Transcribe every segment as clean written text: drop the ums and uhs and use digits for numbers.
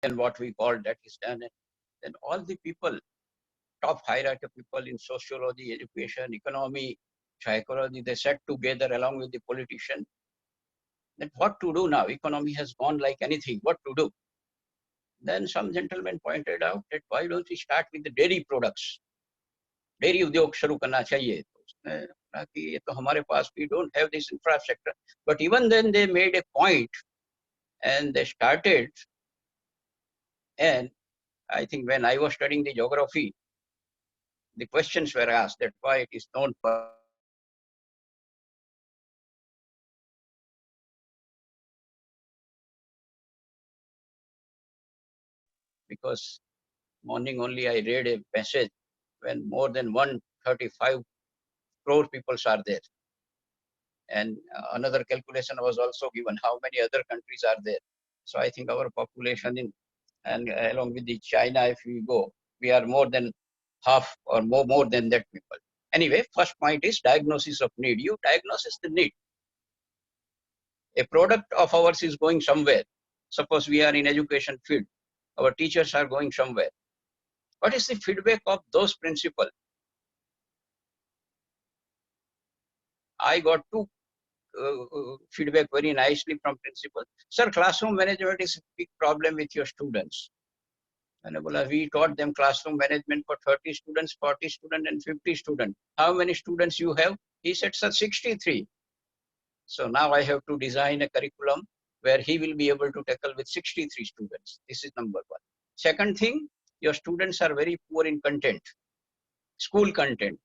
and what we call that is done. And then all the people, top hierarchy people in sociology, education, economy, psychology, they sat together along with the politician. That what to do now? Economy has gone like anything. What to do? Then some gentleman pointed out that why don't we start with the dairy products? Dairy उद्योग शुरू करना चाहिए. तो उसने कहा कि ये तो हमारे पास, we don't have this infrastructure. But even then they made a point and they started. And I think when I was studying the geography, the questions were asked that why it is known for because morning only I read a message when more than 135 crore people are there. And another calculation was also given how many other countries are there. So I think our population in, and along with the China, if we go, we are more than half or more than that people. Anyway, first point is diagnosis of need. You diagnose the need. A product of ours is going somewhere. Suppose we are in education field. Our teachers are going somewhere. What is the feedback of those principles? I got two feedback very nicely from principal. Sir, classroom management is a big problem with your students. And we taught them classroom management for 30 students, 40 students, and 50 students. How many students you have? He said, sir, 63. So now I have to design a curriculum where he will be able to tackle with 63 students. This is number one. Second thing, your students are very poor in content, school content.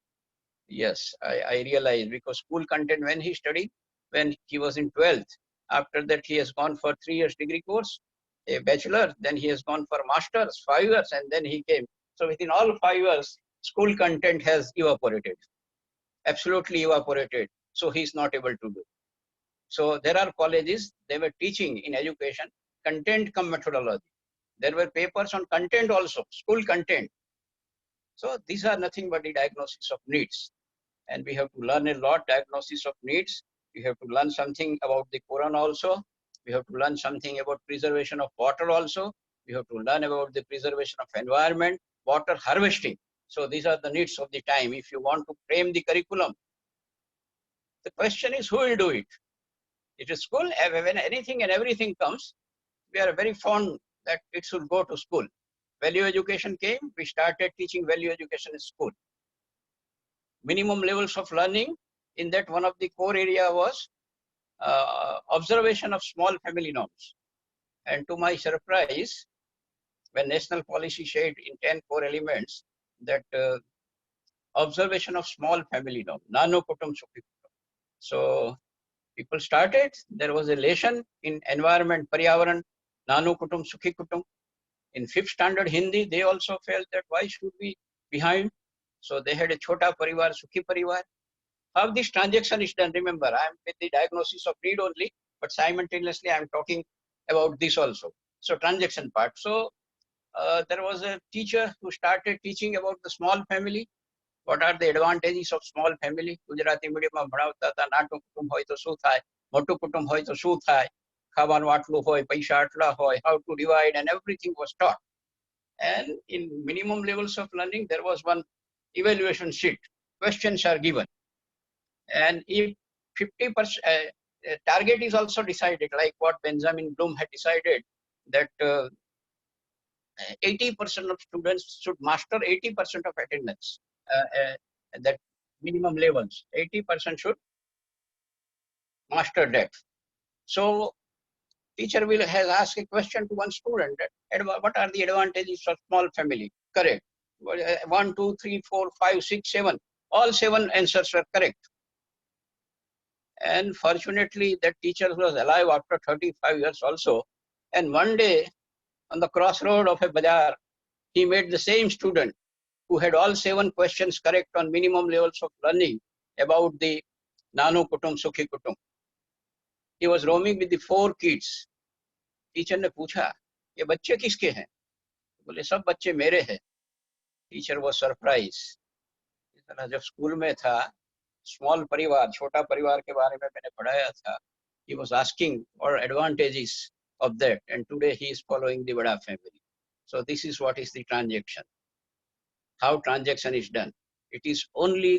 Yes, I realize because school content when he studied, when he was in 12th, after that he has gone for 3 years degree course, a bachelor, then he has gone for masters, 5 years, and then he came. So within all 5 years, school content has evaporated, absolutely evaporated. So he's not able to do. So there are colleges, they were teaching in education, content cum methodology. There were papers on content also, school content. So these are nothing but the diagnosis of needs. And we have to learn a lot, diagnosis of needs. We have to learn something about the Quran also. We have to learn something about preservation of water also. We have to learn about the preservation of environment, water harvesting. So these are the needs of the time. If you want to frame the curriculum, the question is who will do it? It is school. When anything and everything comes, we are very fond that it should go to school. Value education came, we started teaching value education in school. Minimum levels of learning, in that one of the core area was observation of small family norms. And to my surprise, when national policy said in 10 core elements that observation of small family norm, nano kutum sukhi kutum. So people started, there was a lesson in environment, Paryavaran, nano kutum sukhi kutum. In 5th standard Hindi, they also felt that why should we behind? So they had a chota parivar, sukhi parivar. How this transaction is done, remember, I am with the diagnosis of need only, but simultaneously I am talking about this also. So transaction part. So there was a teacher who started teaching about the small family. What are the advantages of small family? Gujarati medium માં ભણાવતા હતા, નાનું કુટુંબ હોય તો શું થાય, મોટું કુટુંબ હોય તો શું થાય, ખાવાનું આટલું હોય, પૈસા આટલા હોય, how to divide, and everything was taught. And in minimum levels of learning, there was one evaluation sheet. Questions are given. And if 50% target is also decided, like what Benjamin Bloom had decided, that 80% of students should master 80% of attendance. That minimum levels, 80% should master that. So teacher will has asked a question to one student that what are the advantages of small family? Correct. 1, 2, 3, 4, 5, 6, 7. All 7 answers were correct. And fortunately, that teacher was alive after 35 years also. And one day, on the crossroad of a bazaar, he met the same student who had all 7 questions correct on minimum levels of learning about the Nano Kutum, Sukhi Kutum. He was roaming with the 4 kids. Teacher ने पूछा ये बच्चे किसके हैं? बोले सब बच्चे मेरे हैं. Teacher was surprised. जब स्कूल में था, स्मॉल परिवार, छोटा परिवार के बारे में मैंने पढ़ाया था. He was asking what advantages of that, and today he is following the Vada family. So this is what is the transaction. How transaction is done. It is only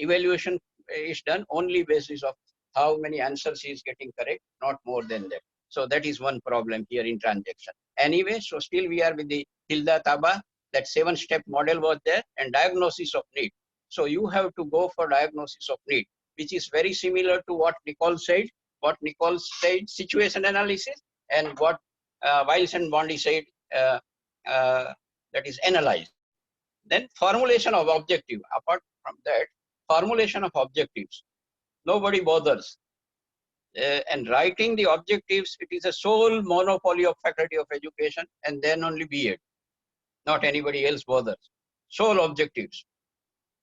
evaluation is done only basis of how many answers he is getting correct, not more than that. So that is one problem here in transaction. Anyway, so still we are with the Hilda Taba, that 7-step model was there, and diagnosis of need. So you have to go for diagnosis of need, which is very similar to what Nicole said. What Nicole said, situation analysis, and what Wiles and Bondi said, that is analyze. Then formulation of objective. Apart from that, formulation of objectives. Nobody bothers. And writing the objectives, it is a sole monopoly of Faculty of Education, and then only B.Ed. Not anybody else bothers. Sole objectives.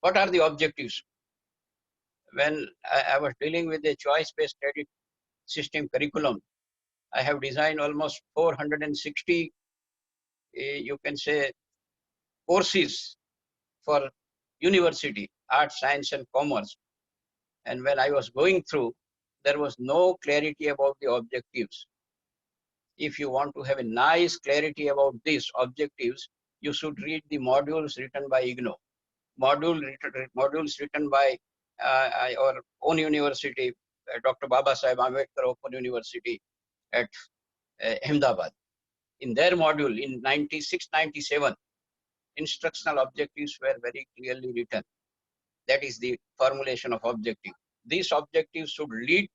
What are the objectives? When I was dealing with a choice-based credit system curriculum, I have designed almost 460, you can say, courses for university, arts, science, and commerce. And when I was going through, there was no clarity about the objectives. If you want to have a nice clarity about these objectives, you should read the modules written by IGNOU. Modules written by our own university, Dr. Baba Saheb Ambedkar Open University at Ahmedabad. In their module in 96-97, instructional objectives were very clearly written. That is the formulation of objective. These objectives should lead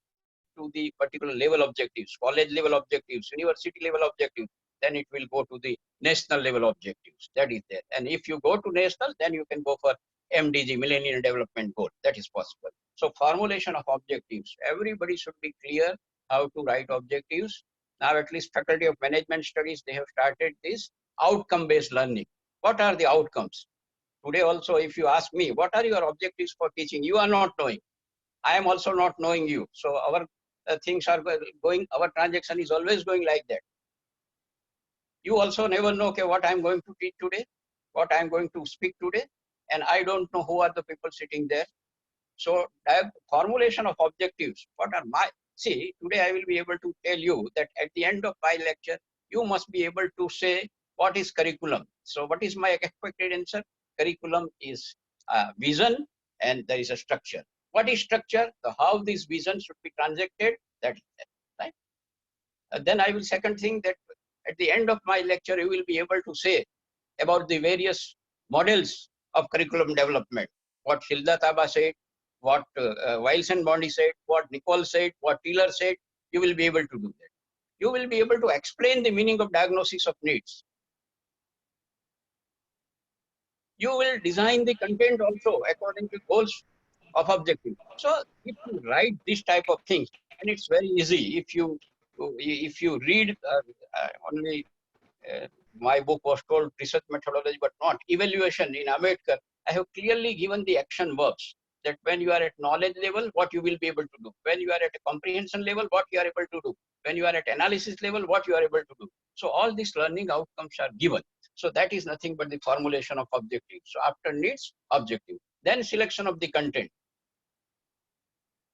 to the particular level objectives, college level objectives, university level objectives. Then it will go to the national level objectives. That is there. And if you go to national, then you can go for MDG, Millennium Development Goal. That is possible. So formulation of objectives. Everybody should be clear how to write objectives. Now at least Faculty of Management Studies, they have started this outcome-based learning. What are the outcomes? Today also, if you ask me, what are your objectives for teaching? You are not knowing. I am also not knowing you. So our things are going, our transaction is always going like that. You also never know, okay, what I am going to teach today, what I am going to speak today, and I don't know who are the people sitting there. So formulation of objectives, what are my, see, today I will be able to tell you that at the end of my lecture, you must be able to say, what is curriculum? So what is my expected answer? Curriculum is vision, and there is a structure. What is structure? How this vision should be transacted, that is that, right? Then I will second thing that at the end of my lecture, you will be able to say about the various models of curriculum development. What Hilda Taba said, what Wiles and Bondi said, what Nicole said, what Taylor said, you will be able to do that. You will be able to explain the meaning of diagnosis of needs. You will design the content also according to goals of objective. So if you write this type of things, and it's very easy. If you read only my book was called Research Methodology, but not evaluation in Ambedkar, I have clearly given the action verbs that when you are at knowledge level, what you will be able to do. When you are at a comprehension level, what you are able to do. When you are at analysis level, what you are able to do. So all these learning outcomes are given. So that is nothing but the formulation of objective. So after needs, objective. Then selection of the content.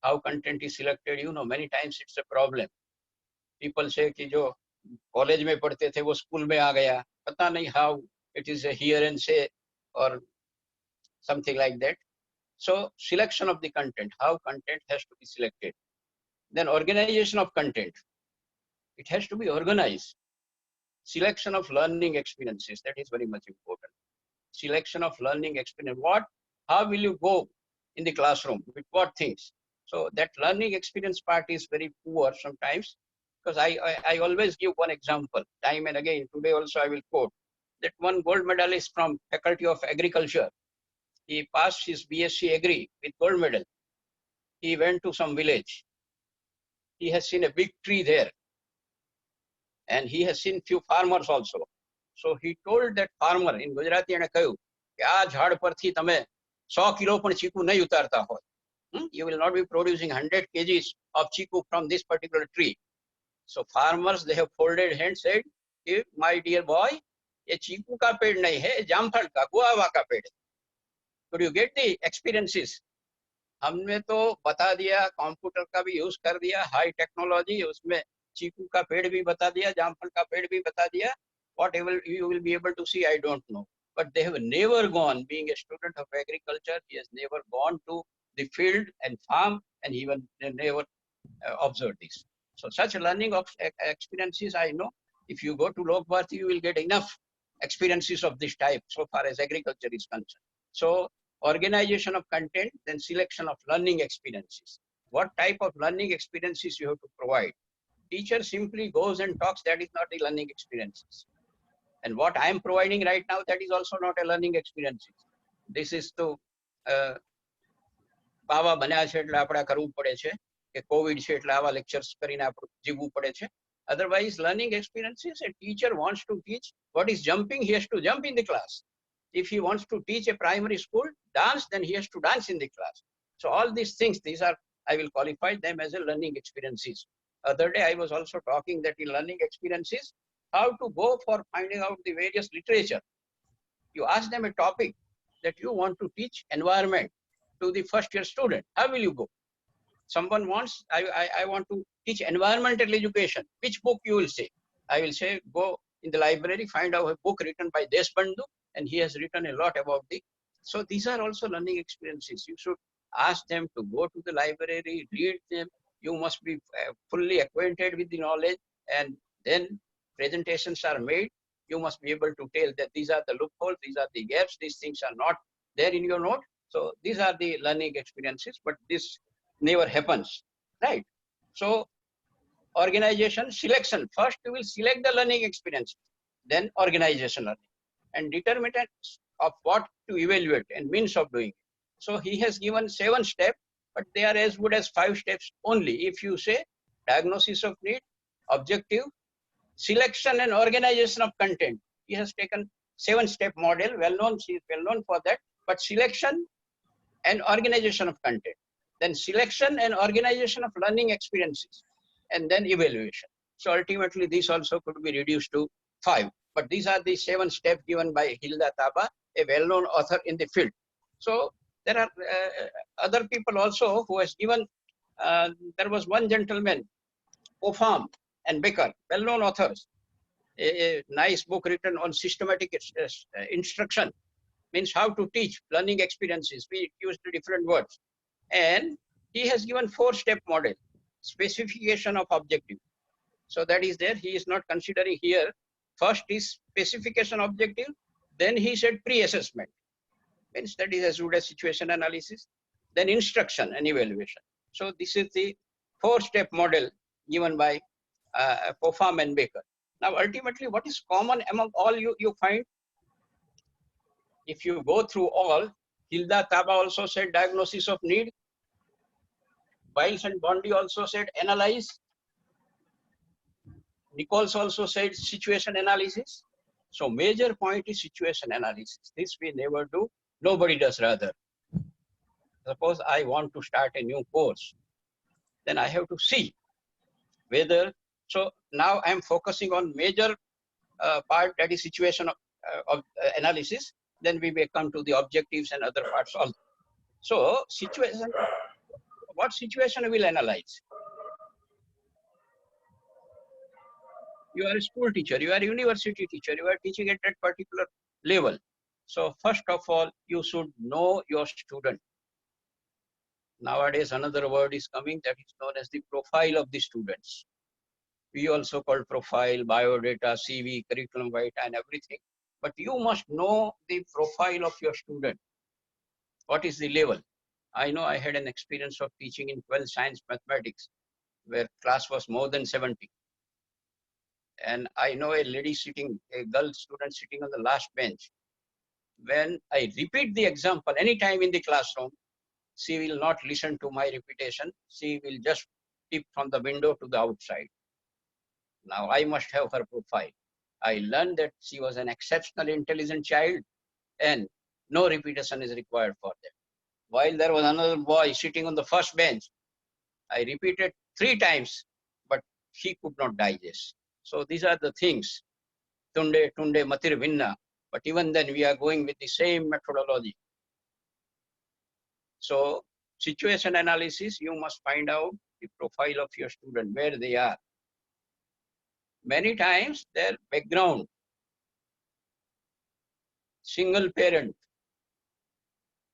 How content is selected, you know, many times it's a problem. People say कि जो college में पढ़ते थे वो school में आ गया, पता नहीं how it is a hear and say or something like that. So selection of the content, how content has to be selected. Then organization of content. It has to be organized. Selection of learning experiences, that is very much important. Selection of learning experience. How will you go in the classroom? With what things? So that learning experience part is very poor sometimes, because I always give one example, time and again. Today also I will quote that one gold medalist from Faculty of Agriculture. He passed his BSc Agri with gold medal. He went to some village. He has seen a big tree there. And he has seen few farmers also. So he told that farmer in Gujarati and કહ્યું કે આ ઝાડ પરથી તમે 100 kilo પણ ચીકુ નહીં ઉતારતા હોય. You will not be producing 100 kgs of chiku from this particular tree. So farmers, they have folded hands, said, my dear boy, ये चीकू का पेड़ नहीं है, जामफल का, गुआवा का पेड़ है. Could you get the experiences? हमने तो बता दिया, कंप्यूटर का भी यूज कर दिया, हाई टेक्नोलॉजी, उसमें चीकू का पेड़ भी बता दिया, जामफल का पेड़ भी बता दिया. Whatever you will be able to see, I don't know. But they have never gone, being a student of agriculture, he has never gone to the field and farm, and even never observed this. So such learning of experiences, I know, if you go to Lokbharti, you will get enough experiences of this type so far as agriculture is concerned. So organization of content, then selection of learning experiences. What type of learning experiences you have to provide? Teacher simply goes and talks, that is not the learning experiences. And what I am providing right now, that is also not a learning experience. This is to બાવા બન્યા છે એટલે આપણે કરવું પડે છે કે Covid છે એટલે આવા લેક્ચર્સ કરીને આપણે જીવવું પડે છે. Otherwise, learning experiences, a teacher wants to teach what is jumping, he has to jump in the class. If he wants to teach a primary school dance, then he has to dance in the class. So all these things, these are, I will qualify them as a learning experiences. Other day, I was also talking that in learning experiences, how to go for finding out the various literature. You ask them a topic that you want to teach environment to the first year student. How will you go? Someone wants, I want to teach environmental education. Which book you will say? I will say, go in the library, find out a book written by Deshbandhu, and he has written a lot about the. So these are also learning experiences. You should ask them to go to the library, read them. You must be fully acquainted with the knowledge, and then presentations are made. You must be able to tell that these are the loopholes, these are the gaps, these things are not there in your note. So these are the learning experiences, but this never happens, right? So organization selection, first you will select the learning experience, then organization learning, and determinants of what to evaluate and means of doing it. So he has given 7 steps, but they are as good as 5 steps only. If you say diagnosis of need, objective, selection and organization of content, he has taken 7-step model, well known, she is well known for that, but selection and organization of content, then selection and organization of learning experiences, and then evaluation. So ultimately, this also could be reduced to 5. But these are the 7 steps given by Hilda Taba, a well-known author in the field. So there are other people also who has given, there was one gentleman, Opham and Becker, well-known authors, a nice book written on systematic instruction, means how to teach learning experiences. We used different words. And he has given 4-step model, specification of objective. So that is there. He is not considering here. First is specification objective. Then he said pre-assessment. Means that is as good as situation analysis. Then instruction and evaluation. So this is the 4-step model given by Popham and Baker. Now, ultimately, what is common among all you find? If you go through all, Hilda Taba also said diagnosis of need. Biles and Bondi also said analyze. Nichols also said situation analysis. So major point is situation analysis. This we never do. Nobody does rather. Suppose I want to start a new course, then I have to see whether, so now I am focusing on major part, that is situation of analysis. Then we may come to the objectives and other parts also. So situation, what situation will analyze? You are a school teacher, you are a university teacher, you are teaching at that particular level. So first of all, you should know your student. Nowadays, another word is coming that is known as the profile of the students. We also call profile, biodata, CV, curriculum vitae, and everything. But you must know the profile of your student. What is the level? I know I had an experience of teaching in 12th science mathematics, where class was more than 70. And I know a lady sitting, a girl student sitting on the last bench. When I repeat the example anytime in the classroom, she will not listen to my repetition. She will just peep from the window to the outside. Now I must have her profile. I learned that she was an exceptionally intelligent child and no repetition is required for them. While there was another boy sitting on the first bench, I repeated 3 times, but he could not digest. So these are the things. Tunde, tunde, matir vinna. But even then we are going with the same methodology. So situation analysis, you must find out the profile of your student, where they are. Many times their background, single parent,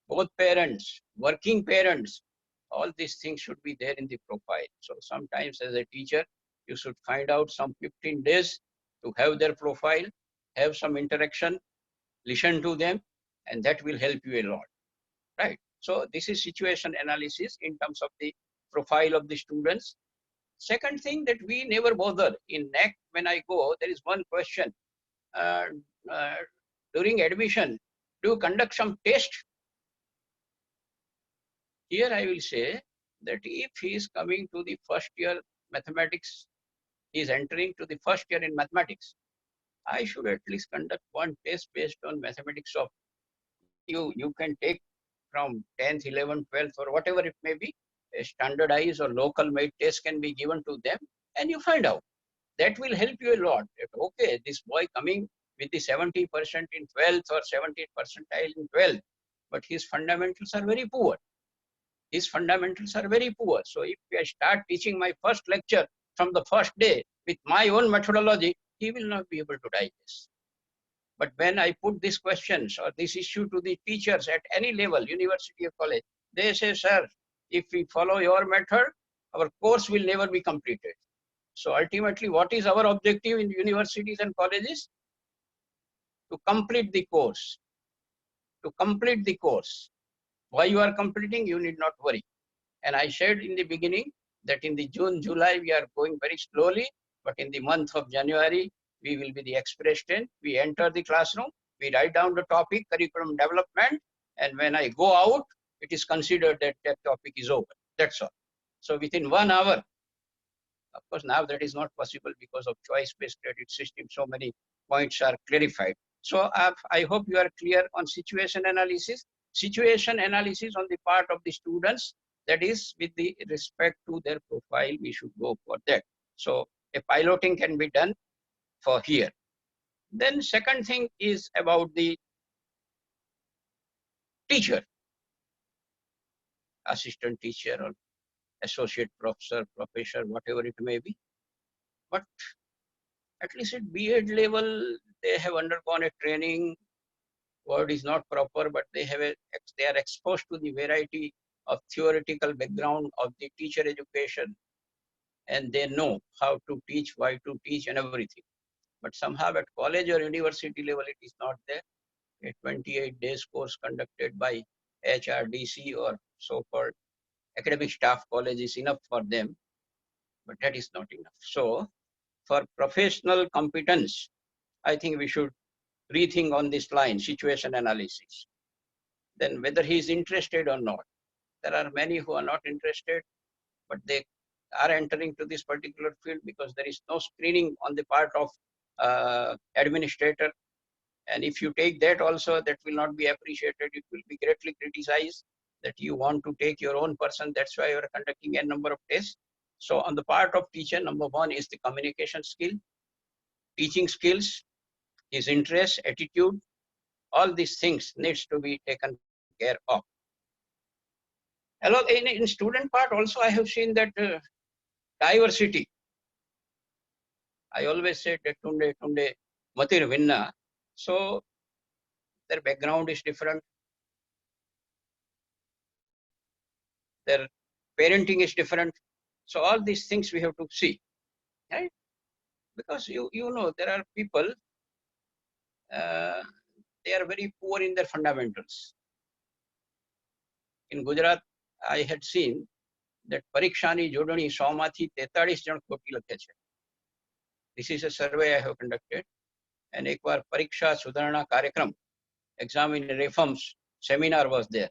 both parents, working parents, all these things should be there in the profile. So sometimes as a teacher, you should find out some 15 days to have their profile, have some interaction, listen to them, and that will help you a lot, right? So this is situation analysis in terms of the profile of the students. Second thing that we never bother in NEC, when I go, there is one question. Uh, uh, During admission, do you conduct some test? Here I will say that if he is coming to the first year mathematics, he is entering to the first year in mathematics, I should at least conduct one test based on mathematics of you can take from 10th, 11th, 12th, or whatever it may be, a standardized or local made test can be given to them, and you find out. That will help you a lot. That, okay, this boy coming with the 70% in 12th or 70 percentile in 12th, but his fundamentals are very poor. His fundamentals are very poor. So if I start teaching my first lecture from the first day with my own methodology, he will not be able to digest. But when I put these questions or this issue to the teachers at any level, university or college, they say, sir, if we follow your method, our course will never be completed. So ultimately, what is our objective in universities and colleges? To complete the course. To complete the course. Why you are completing, you need not worry. And I said in the beginning that in the June, July, we are going very slowly, but in the month of January, we will be the express train. We enter the classroom, we write down the topic, curriculum development, and when I go out, it is considered that that topic is over. That's all. So within 1 hour, of course, now that is not possible because of choice-based credit system. So many points are clarified. So I hope you are clear on situation analysis. Situation analysis on the part of the students, that is with the respect to their profile, we should go for that. So a piloting can be done for here. Then second thing is about the teacher, assistant teacher or associate professor, professor, whatever it may be. But at least at B.Ed level, they have undergone a training. Word is not proper, but they are exposed to the variety of theoretical background of the teacher education, and they know how to teach, why to teach, and everything. But somehow at college or university level, it is not there. A 28 days course conducted by HRDC or so-called academic staff college is enough for them, but that is not enough. So for professional competence, I think we should rethink on this line, situation analysis. Then whether he is interested or not. There are many who are not interested, but they are entering to this particular field because there is no screening on the part of administrator. And if you take that also, that will not be appreciated. It will be greatly criticized that you want to take your own person. That's why you are conducting a number of tests. So on the part of teacher, number one is the communication skill, teaching skills, his interest, attitude, all these things needs to be taken care of. Along in student part also, I have seen that diversity. I always said that tunde matir vinna. So their background is different. Their parenting is different. So all these things we have to see, right? Because you know there are people, they are very poor in their fundamentals. In Gujarat, I had seen that Parikshani Jodani 100 માંથી 43 જણ ખોટી લખે છે. This is a survey I have conducted. And એકવાર પરીક્ષા સુધારણા કાર્યક્રમ, examine reforms seminar was there.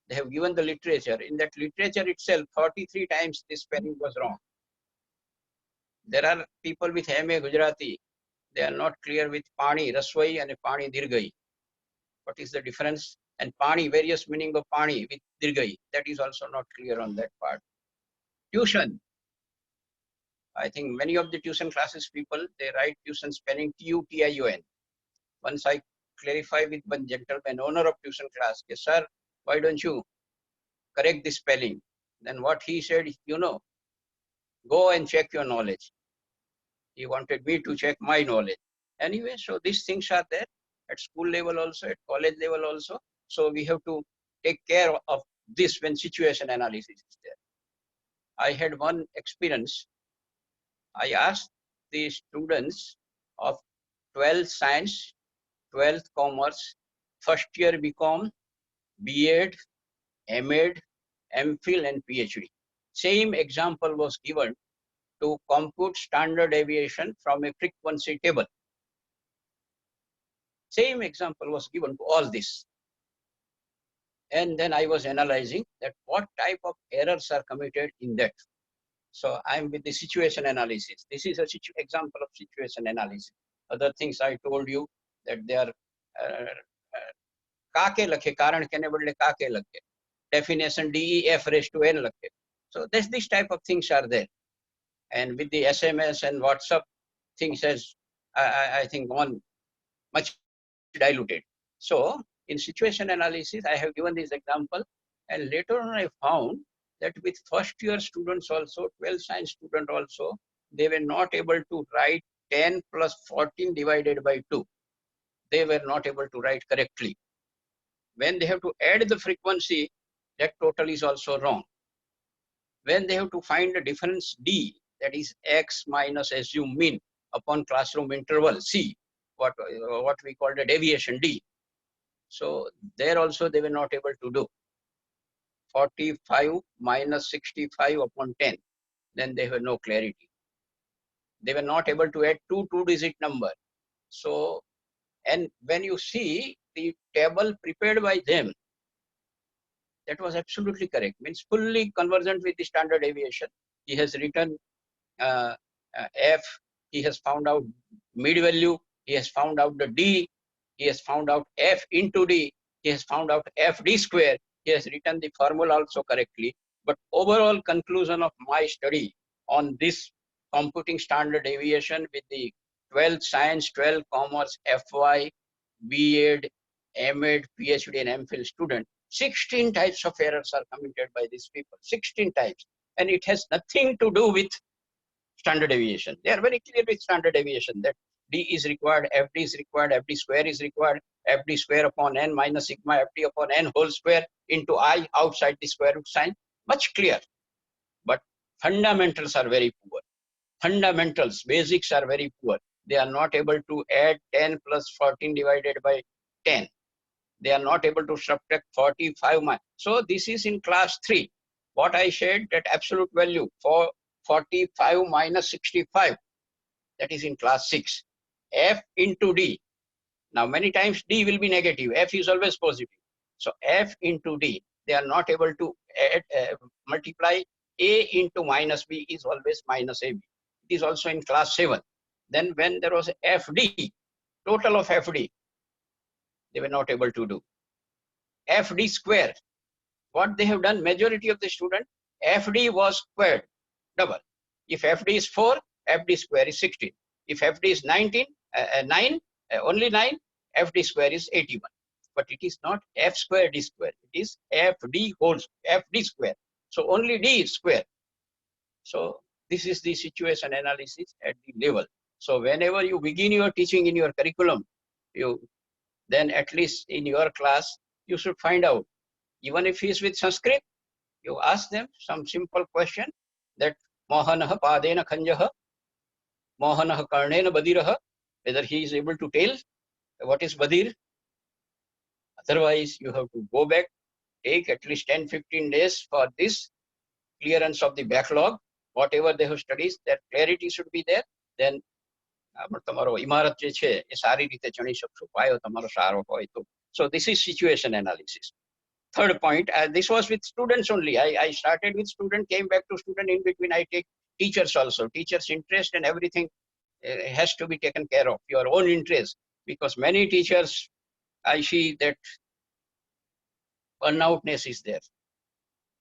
They have given the literature. In that literature itself, 43 times this spelling was wrong. There are people with MA Gujarati, they are not clear with Pani Raswai and Pani Dirgai. What is the difference? And Pani, various meaning of Pani with Dirgai, that is also not clear on that part. Tuition. I think many of the tuition classes people, they write tuition spelling Tution. Once I clarify with one gentleman, owner of tuition class, yes, sir, why don't you correct the spelling? Then what he said, you know, go and check your knowledge. He wanted me to check my knowledge. Anyway, so these things are there at school level also, at college level also. So we have to take care of this when situation analysis is there. I had one experience. I asked the students of 12th science, 12th commerce, first year BCom, B.Ed, M.Ed, M.Phil and PhD. Same example was given to compute standard deviation from a frequency table. Same example was given to all this. And then I was analyzing that what type of errors are committed in that. So I'm with the situation analysis. This is a example of situation analysis. Other things I told you that they are काके लखे कारण केने बदले काके लखे definition DEF raised to N लखे. So this type of things are there. And with the SMS and WhatsApp, things has I think gone much diluted. So in situation analysis, I have given this example, and later on I found that with first year students also, 12 science student also, they were not able to write 10 plus 14 divided by 2. They were not able to write correctly. When they have to add the frequency, that total is also wrong. When they have to find the difference D, that is X minus assume mean upon classroom interval C, what we call the deviation D. So there also they were not able to do. 45 minus 65 upon 10, then they have no clarity. They were not able to add two-digit number. So, and when you see the table prepared by them, that was absolutely correct, means fully convergent with the standard deviation. He has written F, he has found out mid value, he has found out the D, he has found out F into D, he has found out FD square, he has written the formula also correctly. But overall conclusion of my study on this computing standard deviation with the 12 science, 12 commerce, FY, B.Ed, M.Ed, PhD and M.Phil student, 16 types of errors are committed by these people, 16 types. And it has nothing to do with standard deviation. They are very clear with standard deviation that D is required, FD is required, FD square is required, FD square upon N minus sigma FD upon N whole square into I outside the square root sign. Much clear. But fundamentals are very poor. Fundamentals, basics are very poor. They are not able to add 10 plus 14 divided by 10. They are not able to subtract 45 minus. So this is in class 3. What I said, that absolute value for 45 minus 65, that is in class 6. F into D. Now many times D will be negative. F is always positive. So F into D, they are not able to add, multiply A into minus B is always minus AB. It is also in class 7. Then when there was FD, total of FD, they were not able to do. FD square, what they have done, majority of the student, FD was squared, double. If FD is 4, FD square is 16. If FD is 9, only 9, FD square is 81. But it is not F square D square. It is FD whole, FD square. So only D is square. So this is the situation analysis at the level. So whenever you begin your teaching in your curriculum, then at least in your class, you should find out, even if he is with Sanskrit, you ask them some simple question that Mohanah Padena Khanjaha, Mohanah Karnena Badiraha, whether he is able to tell what is Badir. Otherwise, you have to go back, take at least 10-15 days for this clearance of the backlog. Whatever they have studied, that clarity should be there. Then તમારો ઇમારત જે છે એ સારી રીતે ચણી શકશો, પાયો તમારો સારો હોય તો. So this is situation analysis. Third point, this was with students only. I started with student, came back to student. In between, I take teachers also. Teachers' interest and everything has to be taken care of. Your own interest, because many teachers, I see that burnoutness is there.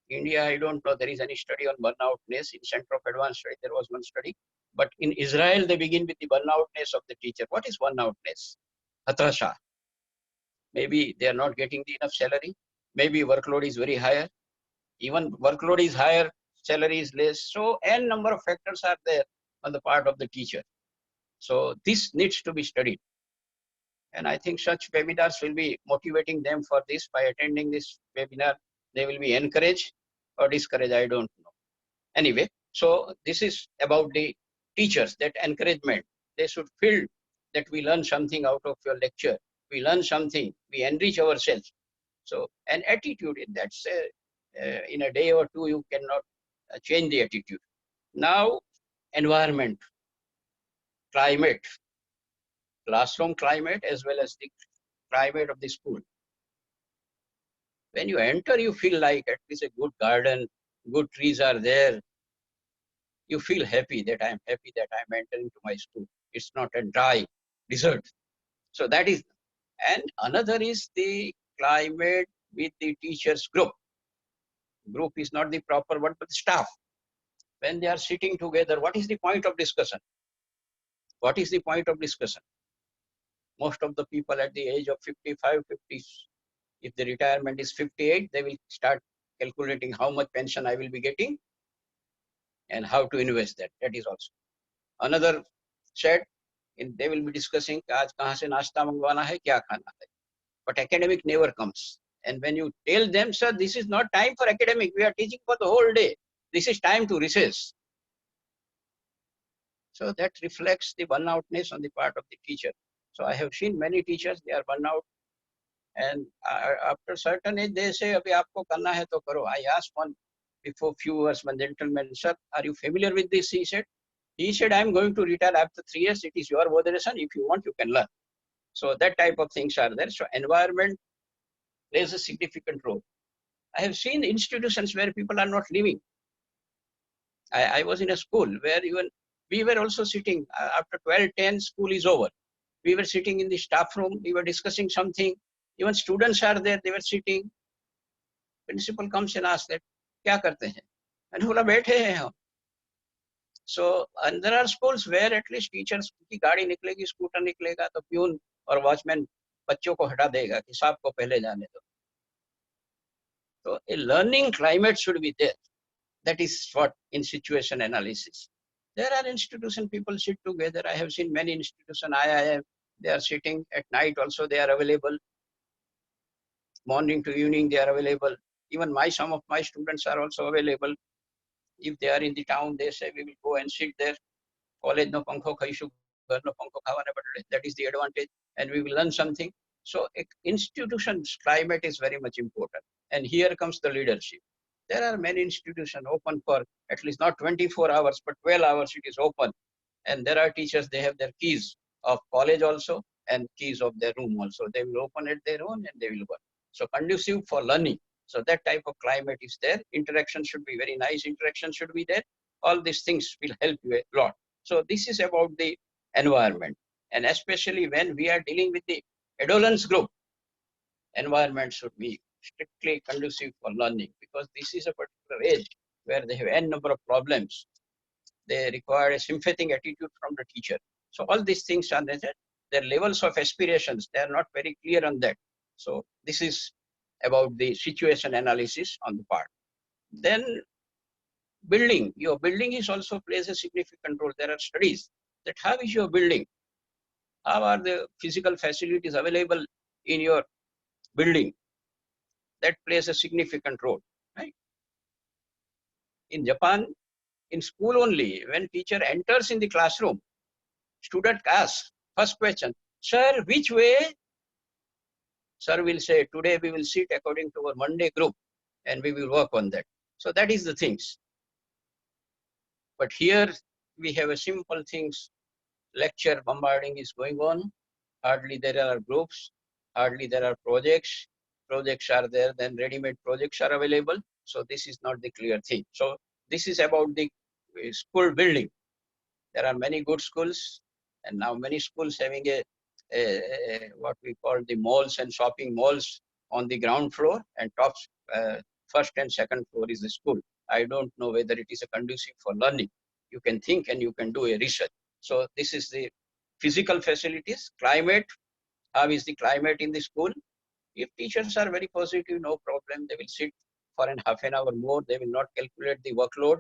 India, I don't know there is any study on burnoutness. In Center of Advanced Study, there was one study. But in Israel, they begin with the burnoutness of the teacher. What is burnoutness? Hatasha. Maybe they are not getting enough salary. Maybe workload is very higher. Even workload is higher, salary is less. So n number of factors are there on the part of the teacher. So this needs to be studied. And I think such webinars will be motivating them for this. By attending this webinar, they will be encouraged or discouraged, I don't know. Anyway, so this is about the teachers, that encouragement. They should feel that we learn something out of your lecture. We learn something, we enrich ourselves. So an attitude, that's in a day or two, you cannot change the attitude. Now, environment, climate, classroom climate, as well as the climate of the school. When you enter, you feel like at least a good garden, good trees are there. You feel happy that I'm entering to my school. It's not a dry desert. So that is, and another is the climate with the teachers group. Group is not the proper word, but staff. When they are sitting together, what is the point of discussion? What is the point of discussion? Most of the people at the age of 55, 50, if the retirement is 58, they will start calculating how much pension I will be getting and how to invest that. That is also. Another said, they will be discussing आज कहाँ से नाश्ता मंगवाना है, क्या खाना है. But academic never comes. And when you tell them, sir, this is not time for academic, we are teaching for the whole day. This is time to recess. So that reflects the burnoutness on the part of the teacher. So I have seen many teachers, they are burnout. And after certain age, they say, abhi aapko karna hai to karo. I asked one before few hours, one gentleman, sir, are you familiar with this? He said, I'm going to retire after 3 years. It is your moderation. If you want, you can learn. So that type of things are there. So environment plays a significant role. I have seen institutions where people are not living. I was in a school where even we were also sitting after 12:10, school is over. We were sitting in the staff room. We were discussing something. Even students are there. They were sitting. Principal comes and asks that, क्या करते हैं? And बोला बैठे हैं हम. So and there are schools where at least teachers की गाड़ी निकलेगी, स्कूटर निकलेगा तो प्यून और वॉचमैन बच्चों को हटा देगा कि साहब को पहले जाने दो. So a learning climate should be there. That is what in situation analysis. There are institutions, people sit together. I have seen many institutions, IIM, they are sitting at night also, they are available. Morning to evening, they are available. Even some of my students are also available. If they are in the town, they say, we will go and sit there. College no pankho khaishu, ghar no pankho khawane badle. That is the advantage. And we will learn something. So institutions climate is very much important. And here comes the leadership. There are many institutions open for at least not 24 hours, but 12 hours it is open. And there are teachers, they have their keys of college also and keys of their room also. They will open at their own and they will work. So conducive for learning. So that type of climate is there. Interaction should be very nice. Interaction should be there. All these things will help you a lot. So this is about the environment. And especially when we are dealing with the adolescence group, environment should be strictly conducive for learning, because this is a particular age where they have n number of problems. They require a sympathetic attitude from the teacher. So all these things are there. Their levels of aspirations, they are not very clear on that. So this is about the situation analysis on the part. Then building, your building is also plays a significant role. There are studies that how is your building? How are the physical facilities available in your building? That plays a significant role, right? In Japan, in school only, when teacher enters in the classroom, student asks, first question, sir, which way? Sir will say, today we will sit according to our Monday group and we will work on that. So that is the things. But here we have a simple things, lecture bombarding is going on. Hardly there are groups, hardly there are projects. Projects are there, then ready-made projects are available. So this is not the clear thing. So this is about the school building. There are many good schools, and now many schools having what we call the malls and shopping malls on the ground floor, and top first and second floor is the school. I don't know whether it is a conducive for learning. You can think and you can do a research. So this is the physical facilities, climate. How is the climate in the school? If teachers are very positive, no problem. They will sit for half an hour more. They will not calculate the workload.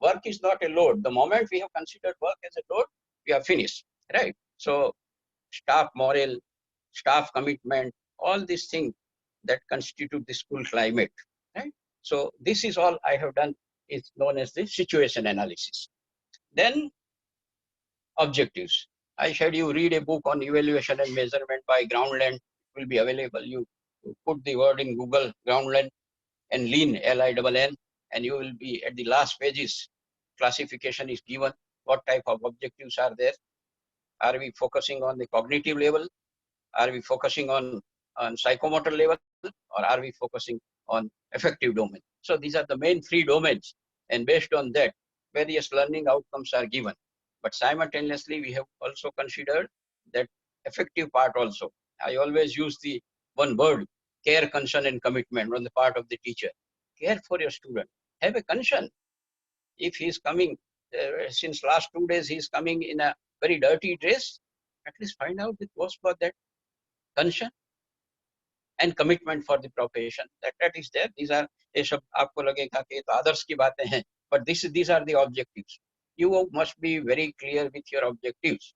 Work is not a load. The moment we have considered work as a load, we are finished. right? So staff morale, staff commitment, all these things that constitute the school climate, right? So this is all I have done is known as the situation analysis. Then objectives. I said you read a book on evaluation and measurement by Groundland. It will be available. You put the word in Google, Groundland and Lean, L-I-N-N, and you will be at the last pages. Classification is given. What type of objectives are there? Are we focusing on the cognitive level? Are we focusing on psychomotor level? Or are we focusing on affective domain? So these are the main three domains. And based on that, various learning outcomes are given. But simultaneously, we have also considered that affective part also. I always use the one word, care, concern, and commitment on the part of the teacher. Care for your student. Have a concern. If he is coming, since last 2 days, he is coming in a very dirty dress, at least find out the cause for that concern and commitment for the profession. That is there. These are, ये सब आपको लगेगा कि तो others की बातें हैं, but these are the objectives. You must be very clear with your objectives.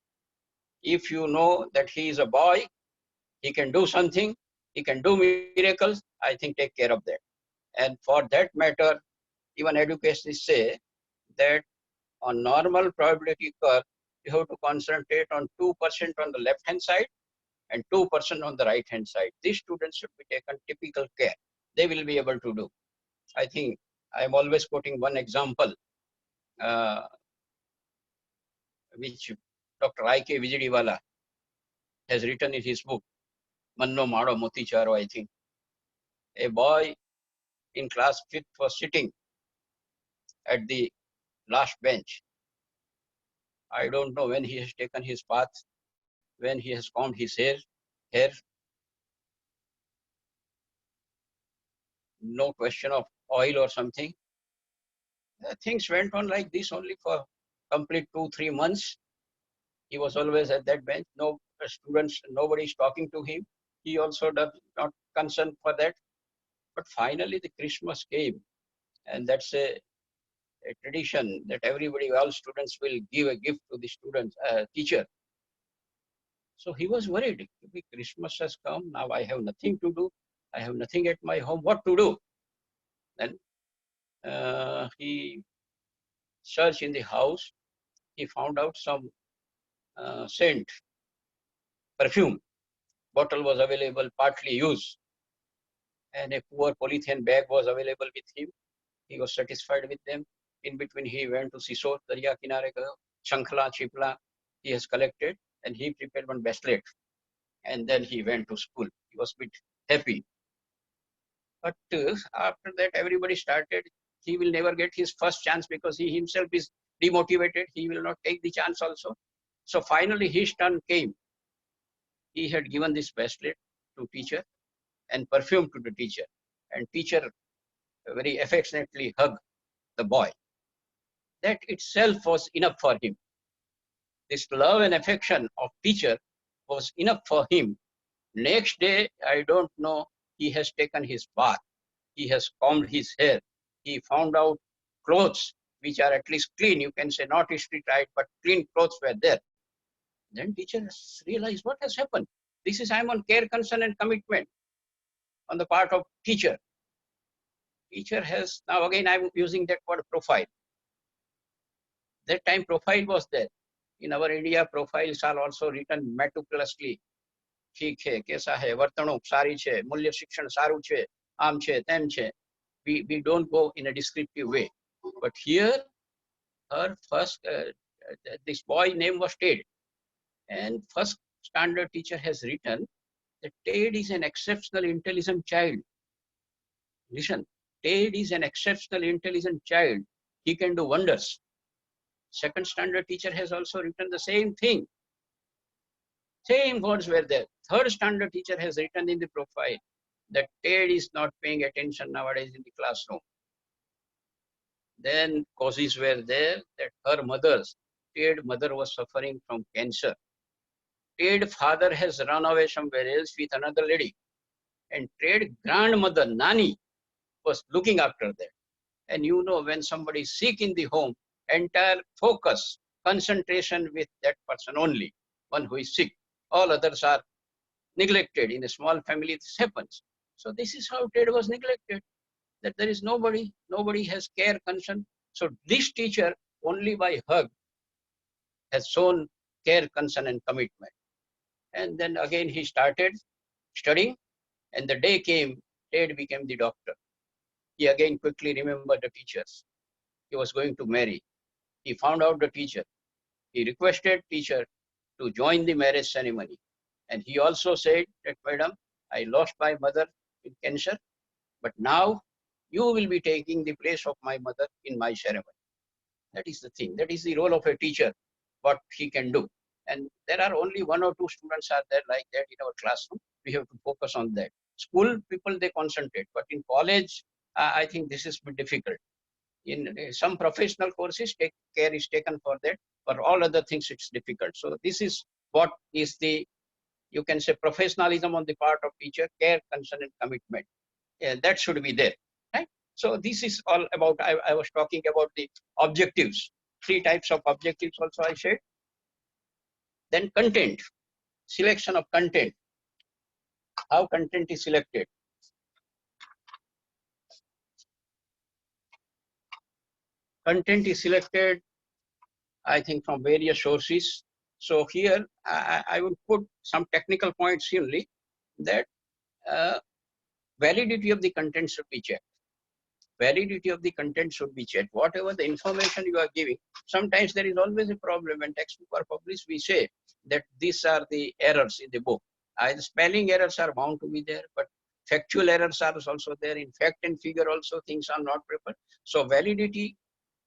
If you know that he is a boy, he can do something, he can do miracles, I think take care of that. And for that matter, even educationists say that on normal probability curve, you have to concentrate on 2% on the left-hand side and 2% on the right-hand side. These students should be taken typical care. They will be able to do. I think I'm always quoting one example, which Dr. I.K. Vijayawala has written in his book, Manno Mado Moti Charo, I think. A boy in class 5th was sitting at the last bench. I don't know when he has taken his bath, when he has combed his hair. No question of oil or something. Things went on like this only for complete 2-3 months. He was always at that bench. No students, nobody is talking to him. He also does not concern for that. But finally the Christmas came, and that's a tradition that everybody, all students will give a gift to the student, teacher. So he was worried. Christmas has come, now I have nothing to do. I have nothing at my home, what to do? Then he searched in the house. He found out some scent, perfume. Bottle was available, partly used. And a poor polythene bag was available with him. He was satisfied with them. In between, he went to Sisor, Darya Kinare, Shankla, Chipla. He has collected and he prepared one bracelet. And then he went to school. He was a bit happy. But after that, everybody started, he will never get his first chance because he himself is demotivated. He will not take the chance also. So finally, his turn came. He had given this bracelet to teacher and perfume to the teacher. And teacher very affectionately hugged the boy. That itself was enough for him. This love and affection of teacher was enough for him. Next day, I don't know, he has taken his bath. He has combed his hair. He found out clothes which are at least clean. You can say not history tight, but clean clothes were there. Then teacher realized what has happened. This is I'm on care, concern, and commitment on the part of teacher. Teacher has, now again I'm using that word profile. That time profile was there. In our India, profiles are also written meticulously. ठीक है, कैसा है, वर्तणूक सारी छे, मूल्य शिक्षण सारू छे, आम छे, तेम छे. We don't go in a descriptive way. But here, her first, this boy name was Ted. And first standard teacher has written that Ted is an exceptional intelligent child. Listen, Ted is an exceptional intelligent child. He can do wonders. Second standard teacher has also written the same thing. Same words were there. Third standard teacher has written in the profile that Ted is not paying attention nowadays in the classroom. Then causes were there that her Ted's mother was suffering from cancer. Ted's father has run away somewhere else with another lady. And Ted's grandmother, Nani, was looking after that. And you know, when somebody is sick in the home, entire focus, concentration with that person only. one who is sick. All others are neglected. In a small family, this happens. So this is how trade was neglected, that there is nobody has care, concern. So this teacher, only by hug, has shown care, concern, and commitment. And then again he started studying, and the day came, Ted became the doctor. He again quickly remembered the teachers. He was going to marry. He found out the teacher. He requested teacher to join the marriage ceremony. And he also said that, Madam, I lost my mother in cancer, but now you will be taking the place of my mother in my ceremony. That is the thing. That is the role of a teacher, what he can do. And there are only 1 or 2 students are there like that in our classroom. We have to focus on that. School people, they concentrate, but in college, I think this is a bit difficult. In some professional courses, care is taken for that. For all other things, it's difficult. So this is what is the, you can say, professionalism on the part of teacher, care, concern, and commitment. That should be there, right? So this is all about, I was talking about the objectives. 3 types of objectives also I said. Then content, selection of content. How content is selected? Content is selected, I think, from various sources. So here I would put some technical points only, that validity of the content should be checked. Validity of the content should be checked. Whatever the information you are giving, sometimes there is always a problem. When textbook are published, we say that these are the errors in the book. The spelling errors are bound to be there, but factual errors are also there. In fact and figure also things are not prepared. So validity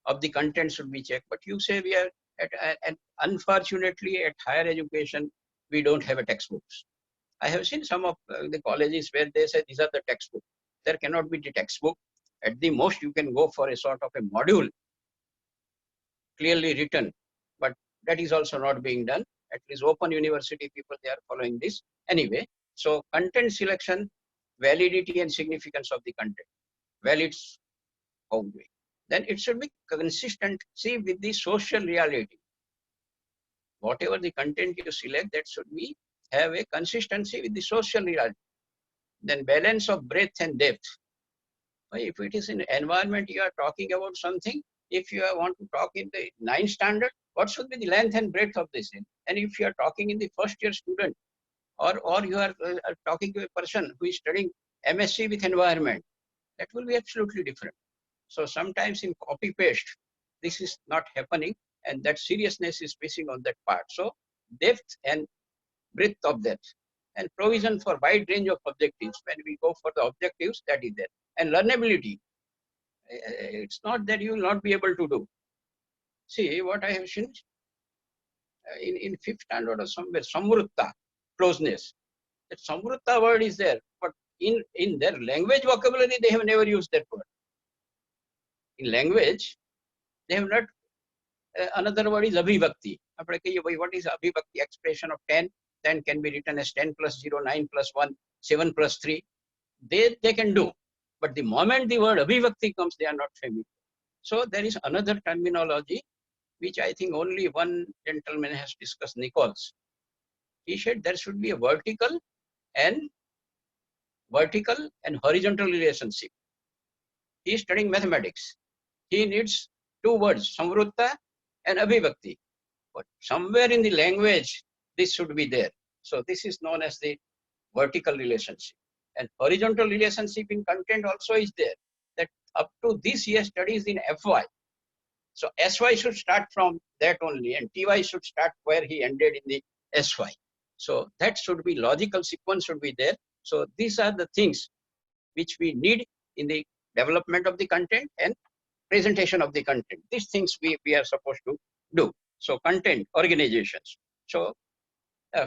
of the content should be checked. But you say we are at unfortunately at higher education, we don't have a textbooks. I have seen some of the colleges where they say these are the textbook. There cannot be the textbook. At the most, you can go for a sort of a module clearly written, but that is also not being done. At least Open University people, they are following this. Anyway, so content selection, validity and significance of the content. Well, it's way. Then it should be consistency with the social reality. Whatever the content you select, that should be have a consistency with the social reality. Then balance of breadth and depth. If it is in environment you are talking about something, if you want to talk in the 9th standard, what should be the length and breadth of this? And if you are talking in the first year student, or you are talking to a person who is studying MSc with environment, that will be absolutely different. So sometimes in copy paste, this is not happening, and that seriousness is missing on that part. So depth and breadth of that, and provision for wide range of objectives. When we go for the objectives, that is there. And learnability, it's not that you will not be able to do. See what I have seen in 5th standard or somewhere, samvrutta, closeness. That samvrutta word is there, but in their language vocabulary, they have never used that word. In language, they have not. Another word is abhivakti. What is abhivakti? Expression of 10. 10 can be written as 10 plus 0, 9 plus 1, 7 plus 3. They can do. But the moment the word abhivakti comes, they are not familiar. So there is another terminology, which I think only one gentleman has discussed, Nichols. He said there should be a vertical and horizontal relationship. He is studying mathematics. He needs 2 words, samvrutta and abhivakti. But somewhere in the language, this should be there. So this is known as the vertical relationship. And horizontal relationship in content also is there. That up to this year studies in FY. So SY should start from that only, and TY should start where he ended in the SY. So that should be logical sequence should be there. So these are the things which we need in the development of the content and presentation of the content. These things we are supposed to do. So content, organizations. So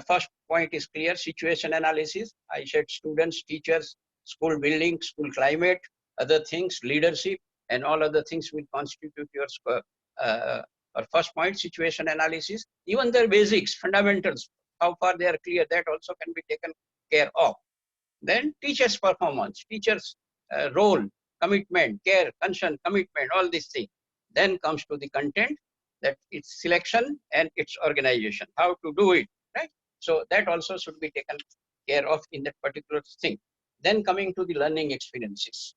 first point is clear, situation analysis. I said students, teachers, school building, school climate, other things, leadership, and all other things will constitute your first point, situation analysis. Even their basics, fundamentals, how far they are clear, that also can be taken care of. Then teachers' performance, teachers' role, commitment, care, concern, commitment, all these things. Then comes to the content, that its selection and its organization, how to do it. So that also should be taken care of in that particular thing. Then coming to the learning experiences.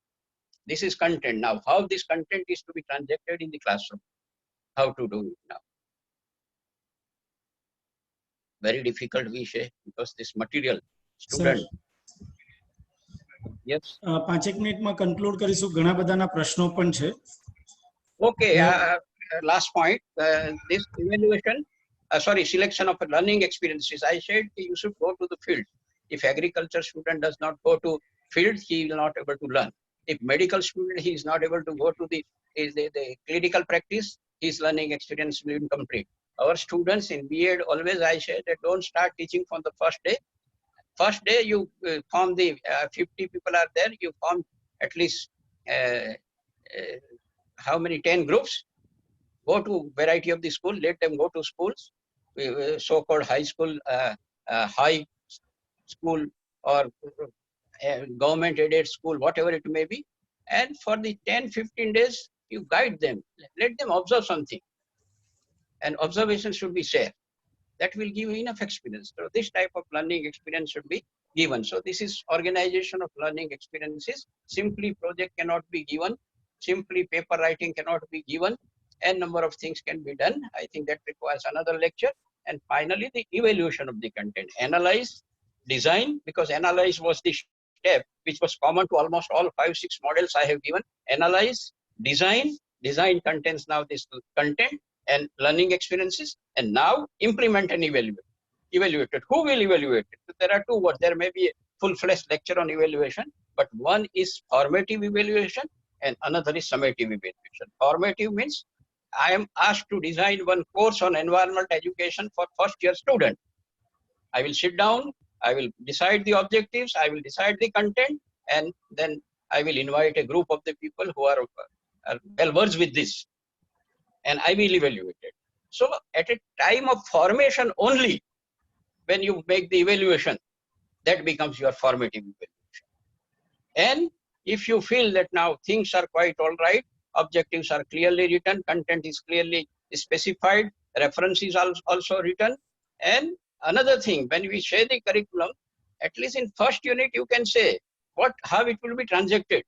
This is content. Now, how this content is to be transacted in the classroom? How to do it now? Very difficult વિષય because this material student. Yes. 5 મિનિટમાં conclude કરીશું. ઘણા બધાના પ્રશ્નો પણ છે. Okay, last point, this evaluation, selection of learning experiences. I said you should go to the field. If agriculture student does not go to field, he will not able to learn. If medical student, he is not able to go to the clinical practice, his learning experience will be incomplete. Our students in B.Ed, always I say that don't start teaching from the first day. First day you form the 50 people are there, you form at least how many 10 groups, go to variety of the school, let them go to schools, so-called high school, high school or government aided school, whatever it may be, and for the 10-15 days you guide them, let them observe something, and observation should be shared. That will give enough experience. So this type of learning experience should be given. So this is organization of learning experiences. Simply project cannot be given. Simply paper writing cannot be given. And number of things can be done. I think that requires another lecture. And finally, the evaluation of the content. Analyze, design, because analyze was the step which was common to almost all 5-6 models I have given. Analyze, design contains now this content and learning experiences, and now implement and evaluate it. Who will evaluate it? There are two words. There may be a full-fledged lecture on evaluation, but one is formative evaluation and another is summative evaluation. Formative means I am asked to design one course on environment education for first-year student. I will sit down, I will decide the objectives, I will decide the content, and then I will invite a group of the people who are well versed with this, and I will evaluate it. So at a time of formation only, when you make the evaluation, that becomes your formative evaluation. And if you feel that now things are quite all right, objectives are clearly written, content is clearly specified, reference is also written. And another thing, when we say the curriculum, at least in first unit, you can say how it will be transacted.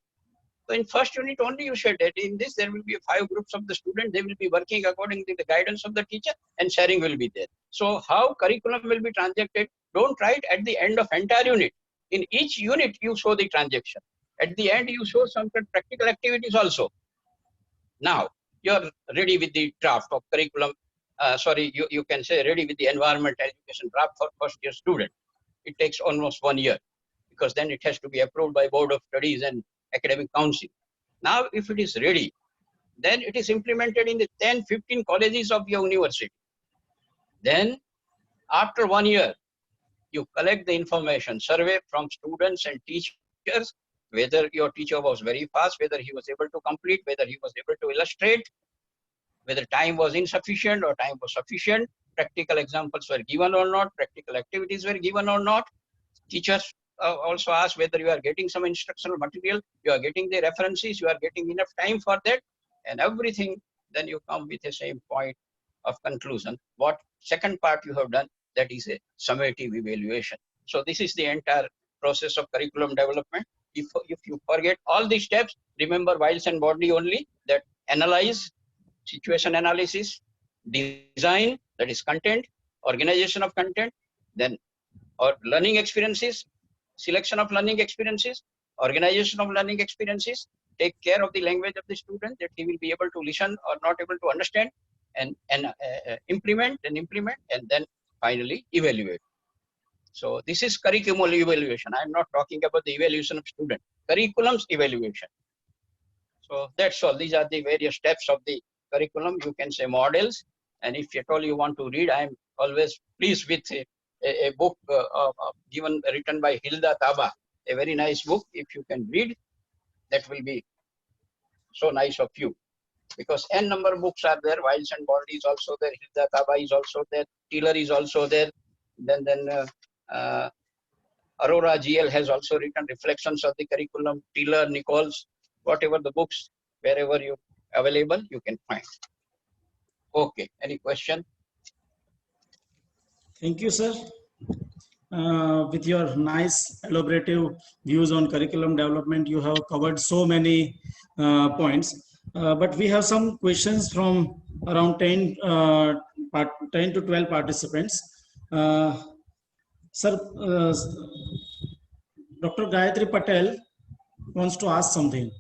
So in first unit only you said that in this there will be 5 groups of the students, they will be working according to the guidance of the teacher and sharing will be there. So how curriculum will be transacted, don't write at the end of entire unit. In each unit you show the transaction. At the end you show some practical activities also. Now you're ready with the draft of curriculum, you can say ready with the environment education draft for first year student. It takes almost 1 year because then it has to be approved by Board of Studies and Academic Council. Now, if it is ready, then it is implemented in the 10-15 colleges of your university. Then, after 1 year, you collect the information, survey from students and teachers, whether your teacher was very fast, whether he was able to complete, whether he was able to illustrate, whether time was insufficient or time was sufficient, practical examples were given or not, practical activities were given or not. Teachers also ask whether you are getting some instructional material, you are getting the references, you are getting enough time for that, and everything. Then you come with the same point of conclusion. What second part you have done, that is a summative evaluation. So this is the entire process of curriculum development. If you forget all these steps, remember Wiles and Bodley only, that analyze, situation analysis, design, that is content, organization of content, then or learning experiences, selection of learning experiences, organization of learning experiences, take care of the language of the student, that he will be able to listen or not able to understand, and implement, and then finally evaluate. So this is curriculum evaluation. I am not talking about the evaluation of student, curriculum's evaluation. So that's all. These are the various steps of the curriculum. You can say models. And if at all you want to read, I am always pleased with a book written by Hilda Taba, a very nice book. If you can read, that will be so nice of you. Because n number of books are there. Wiles and Bodley is also there. Hilda Taba is also there. Taylor is also there. Then Aurora GL has also written reflections of the curriculum. Taylor, Nichols, whatever the books, wherever you available, you can find. Okay. Any question? Thank you, sir. With your nice elaborative views on curriculum development, you have covered so many points. But we have some questions from around 10 to 12 participants. Sir, Dr. Gayatri Patel wants to ask something.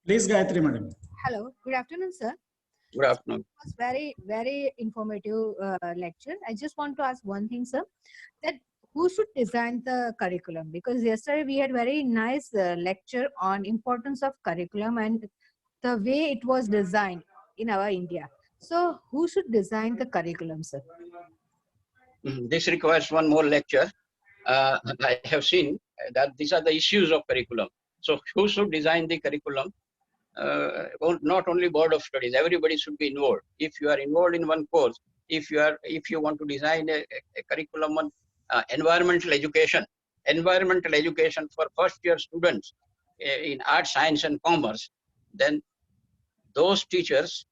Please, Gayatri Madam. Hello, good afternoon, sir. Good afternoon. It was very informative lecture. I just want to ask one thing, sir, that who should design the curriculum? Because yesterday we had very nice lecture on importance of curriculum and the way it was designed in our India. So who should design the curriculum, sir? This requires one more lecture. I have seen that these are the issues of curriculum. So who should design the curriculum? Not only board of studies, everybody should be involved. If you are involved in one course, if you want to design a curriculum on environmental education for first year students in art, science and commerce, then those teachers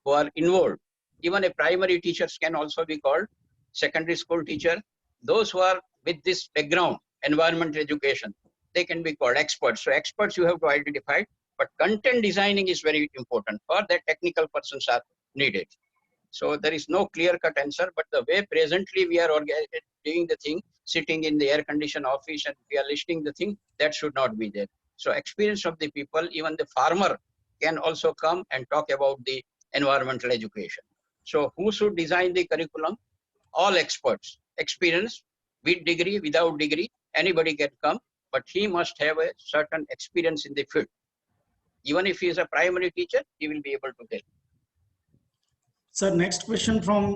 who are involved, even a primary teachers can also be called, secondary school teacher, those who are with this background, environmental education, they can be called experts. So experts you have to identify, but content designing is very important. For that, technical persons are needed. So there is no clear-cut answer, but the way presently we are doing the thing, sitting in the air-conditioned office and we are listing the thing, that should not be there. So experience of the people, even the farmer can also come and talk about the environmental education. So who should design the curriculum? All experts, experience, with degree, without degree, anybody can come, but he must have a certain experience in the field. Even if he is a primary teacher, he will be able to help. Sir, next question from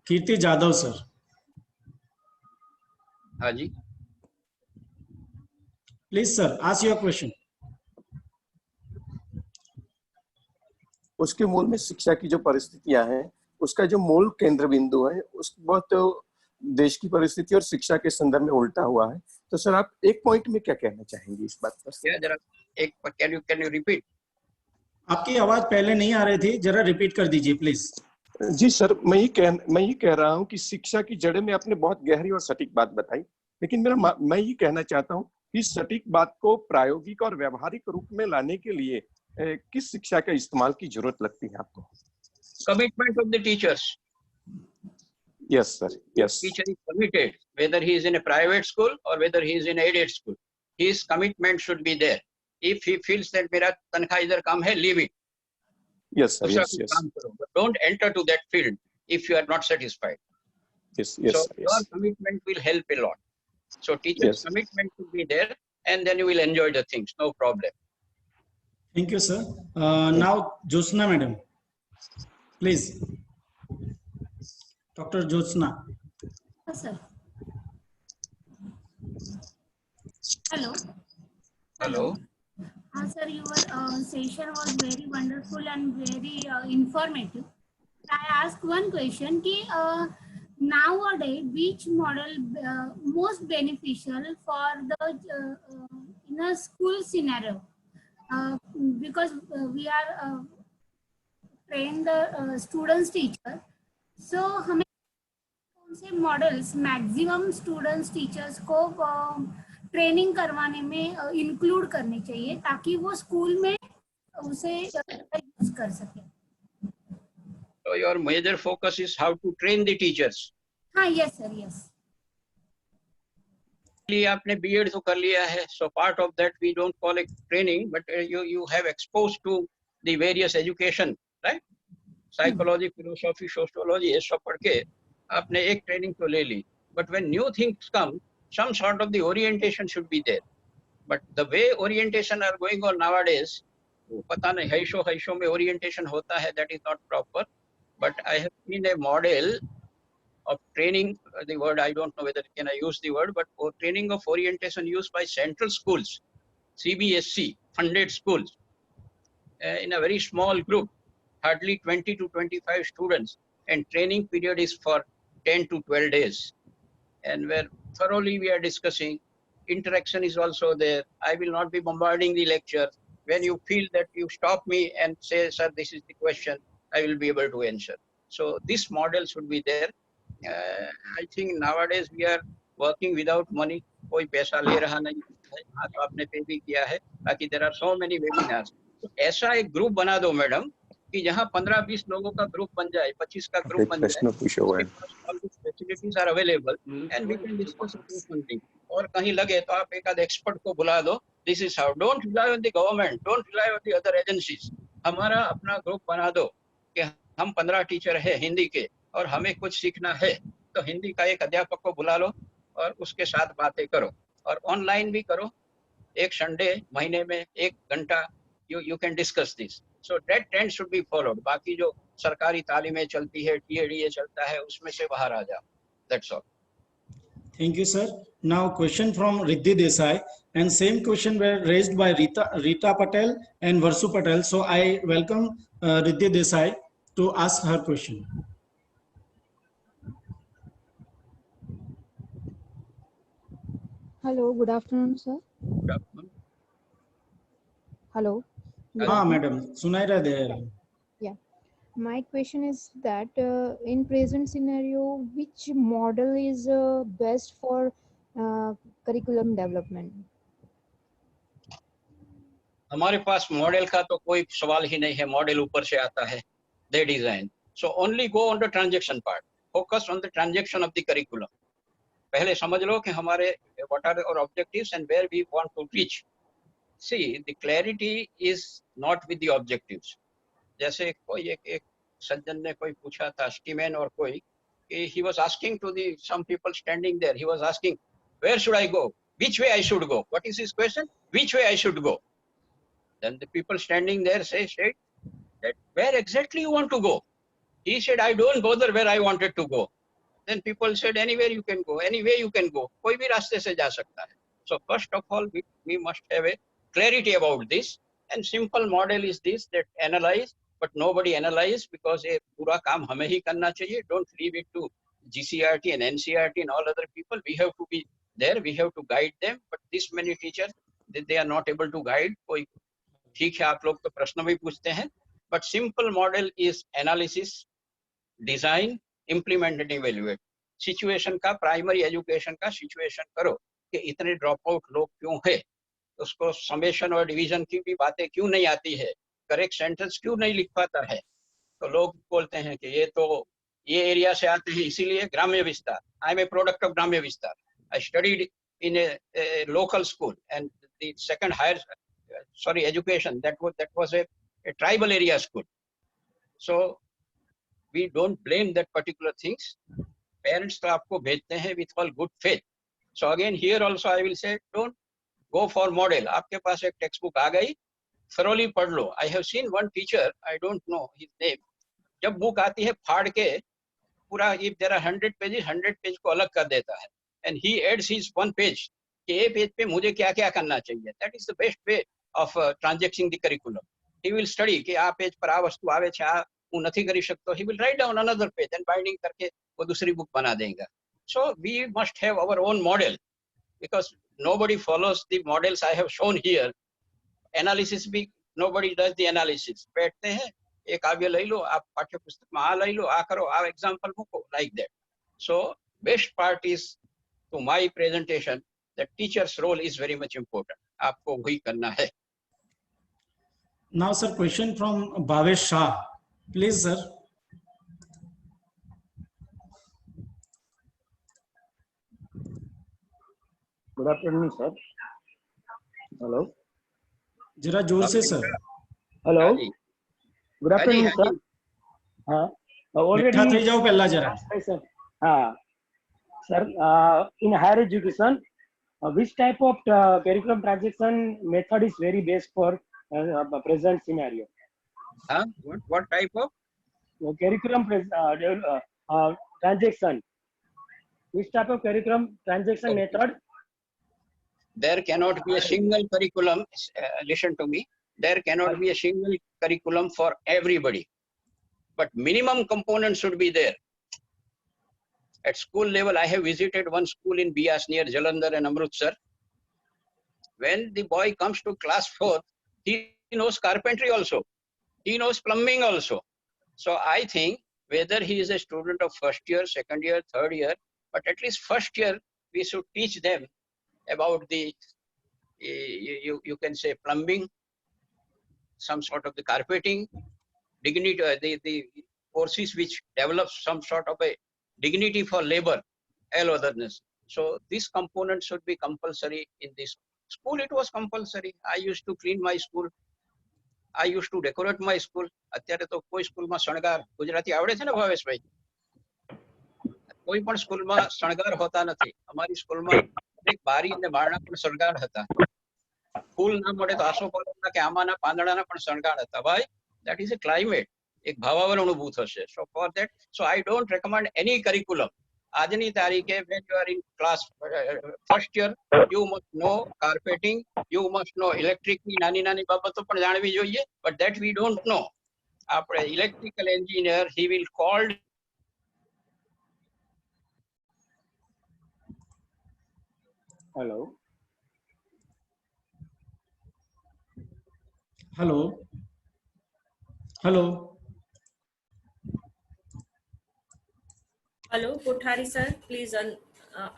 Kirti Jadhav, sir. Haji. Please, sir, ask your question. उसके मूल में शिक्षा की जो परिस्थितियां हैं, उसका जो मूल केंद्र बिंदु है, उस बहुत देश की परिस्थिति और शिक्षा के संदर्भ में उल्टा हुआ है. तो सर, आप एक पॉइंट में क्या कहना चाहेंगे इस बात पर? क्या जरा एक can you repeat? आपकी आवाज पहले नहीं आ रही थी, जरा रिपीट कर दीजिए प्लीज. जी सर, मैं ये कह रहा हूं कि शिक्षा की जड़ें में आपने बहुत गहरी और सटीक बात बताई, लेकिन मैं ये कहना चाहता हूं कि सटीक बात को प्रायोगिक और व्यवहारिक रूप में लाने के लिए किस शिक्षा का इस्तेमाल की जरूरत लगती है आपको? Commitment of the teachers. Yes, sir. Yes. Teacher is committed, whether he is in a private school or whether he is in aided school. His commitment should be there. If he feels that मेरा तनख्वाह इधर कम है, leave it. Yes, sir. Yes, yes. But don't enter to that field if you are not satisfied. Yes, yes. So Sir, yes. your commitment will help a lot. So teacher's commitment should be there, and then you will enjoy the things. No problem. Thank you, sir. Now, Jyotsna madam, please. Dr. Jyotsna. Yes, sir. Hello. Hello. Sir, your session was very wonderful and very informative. I ask one question: nowadays, which model most beneficial for the in a school scenario? Because we are trained the students teacher, so हमें कौन से models maximum students teachers को training करवाने में include करनी चाहिए ताकि वो स्कूल में उसे यूज कर सके. So your major focus is how to train the teachers. हाँ, yes sir, yes. आपने B.Ed तो कर लिया है, so part of that we don't call it training, but you have exposed to the various education, right? Psychology, philosophy, sociology, ये सब पढ़ के आपने एक training तो ले ली. But when new things come, some sort of the orientation should be there. But the way orientation are going on nowadays, पता नहीं हैशो में orientation होता है, that is not proper. But I have seen a model of training, the word I don't know whether can I use the word, but training of orientation used by central schools, CBSC funded schools, in a very small group, hardly 20 to 25 students, and training period is for 10 to 12 days. And where thoroughly we are discussing, interaction is also there. I will not be bombarding the lecture. when you feel that you stop me and say, sir, this is the question, I will be able to answer. So this model should be there. I think nowadays we are working without money. कोई पैसा ले रहा नहीं है, हाँ तो आपने पे भी किया है, बाकी there are so many webinars. तो ऐसा एक ग्रुप बना दो मैडम कि जहाँ 15-20 लोगों का ग्रुप बन जाए, 25 का ग्रुप बन जाए, उसके पास all these facilities are available and we can discuss about something. और कहीं लगे तो आप एक आध एक्सपर्ट को बुला दो. This is how. Don't rely on the government. Don't rely on the other agencies. हमारा अपना ग्रुप बना दो कि हम 15 टीचर है हिंदी के और हमें कुछ सीखना है, तो हिंदी का एक अध्यापक को बुला लो और उसके साथ बातें करो और ऑनलाइन भी करो. एक संडे महीने में 1 घंटा you can discuss this. So that trend should be followed. बाकी जो सरकारी तालीमें चलती है, TADA चलता है, उसमें से बाहर आ जाओ. That's all. Thank you, sir. Now question from Riddhi Desai, and same question were raised by Rita Patel and Varsu Patel. So I welcome Riddhi Desai to ask her question. Hello, good afternoon, sir. Hello. हाँ madam सुनाई रहा दे. Yeah. My question is that in present scenario, which model is best for curriculum development? हमारे पास model का तो कोई सवाल ही नहीं है. मॉडल ऊपर से आता है, they design. So only go on the transaction part. Focus on the transaction of the curriculum. पहले समझ लो कि हमारे what are our objectives and where we want to reach. See, the clarity is not with the objectives. जैसे कोई एक सज्जन ने कोई पूछा था, स्टीमैन और कोई, he was asking to the some people standing there, he was asking, where should I go? Which way I should go? What is his question? Which way I should go? Then the people standing there said that where exactly you want to go? He said, I don't bother where I wanted to go. Then people said, anywhere you can go, any way you can go. कोई भी रास्ते से जा सकता है. So first of all, we must have a clarity about this. And simple model is this, that analyze, but nobody analyze because ये पूरा काम हमें ही करना चाहिए. Don't leave it to GCRT and NCRT and all other people. We have to be there. We have to guide them. But this many teachers, they are not able to guide. कोई ठीक है, आप लोग तो प्रश्न भी पूछते हैं. But simple model is analysis, design, implement and evaluate. Situation का, primary education का situation करो कि इतने ड्रॉप आउट लोग क्यों है, उसको समेशन और डिवीजन की भी बातें क्यों नहीं आती है, करेक्ट सेंटेंस क्यों नहीं लिख पाता है. तो लोग बोलते हैं कि ये एरिया से आते हैं इसीलिए Gramya Vistar. I am a product of Gramya Vistar. I studied in a local school and the second higher education that was a tribal area school. So we don't blame that particular things. Parents तो आपको भेजते हैं with all good faith. So again here also I will say don't go for model. आपके पास एक text book आ गई, thoroughly पढ़ लो. I have seen one teacher, I don't know his name, जब book आती है फाड़ के पूरा, if there are 100 pages, 100 page को अलग कर देता है. And he adds his one page कि ये पेज पे मुझे क्या क्या करना चाहिए. That is the best way of transacting the curriculum. He will study कि આ पेज पर આ વસ્તુ આવે છે, આ હું નથી કરી શકતો. He will write down another page and binding करके वो दूसरी बुक बना देगा. So we must have our own model because nobody follows the models I have shown here. Analysis भी nobody does the analysis. बैठते हैं, एक काव्य ले लो, आप पाठ्य पुस्तक में आ ले लो, आ करो, आ example मूको, like that. So best part is to my presentation that teacher's role is very much important. आपको वही करना है. Now, sir, question from Bhavesh Shah. Please, sir. Good afternoon, sir. Hello. जरा जोर से sir. Hello. जी. Good afternoon, sir. Already. बैठा थी जाओ पहला जरा. Sir, in higher education, which type of curriculum transaction method is very best for present scenario? What type of? Curriculum transaction. Which type of curriculum transaction method? There cannot be a single curriculum. Listen to me. There cannot be a single curriculum for everybody. But minimum components should be there. At school level, I have visited one school in Bias near Jalandhar and Amritsar. When the boy comes to class 4, he knows carpentry also. He knows plumbing also. So I think whether he is a student of first year, second year, third year, but at least first year, we should teach them about the, you can say plumbing, some sort of the carpeting, dignity, the courses which develop some sort of a dignity for labor, all otherness. So this component should be compulsory in this school. It was compulsory. I used to clean my school. I used to decorate my school. અત્યારે તો કોઈ સ્કૂલમાં શણગાર ગુજરાતી આવડે છે ને ભાવેશભાઈ? કોઈ પણ સ્કૂલમાં શણગાર હોતા નથી. અમારી સ્કૂલમાં એક બારી અને બારણા પણ શણગાર હતા. ફૂલ ના મળે તો આસોપાલવના કે આંબાના પાંદડાના પણ શણગાર હતા. ભાઈ, that is a climate. એક ભાવાવરણ ઊભું થશે. So for that, so I don't recommend any curriculum. આજની તારીખે when you are in class first year, you must know carpeting, you must know electric ની નાની નાની બાબતો પણ જાણવી જોઈએ, but that we don't know. આપણે electrical engineer, he will call. Hello. Hello. Hello. Hello, Kothari sir, please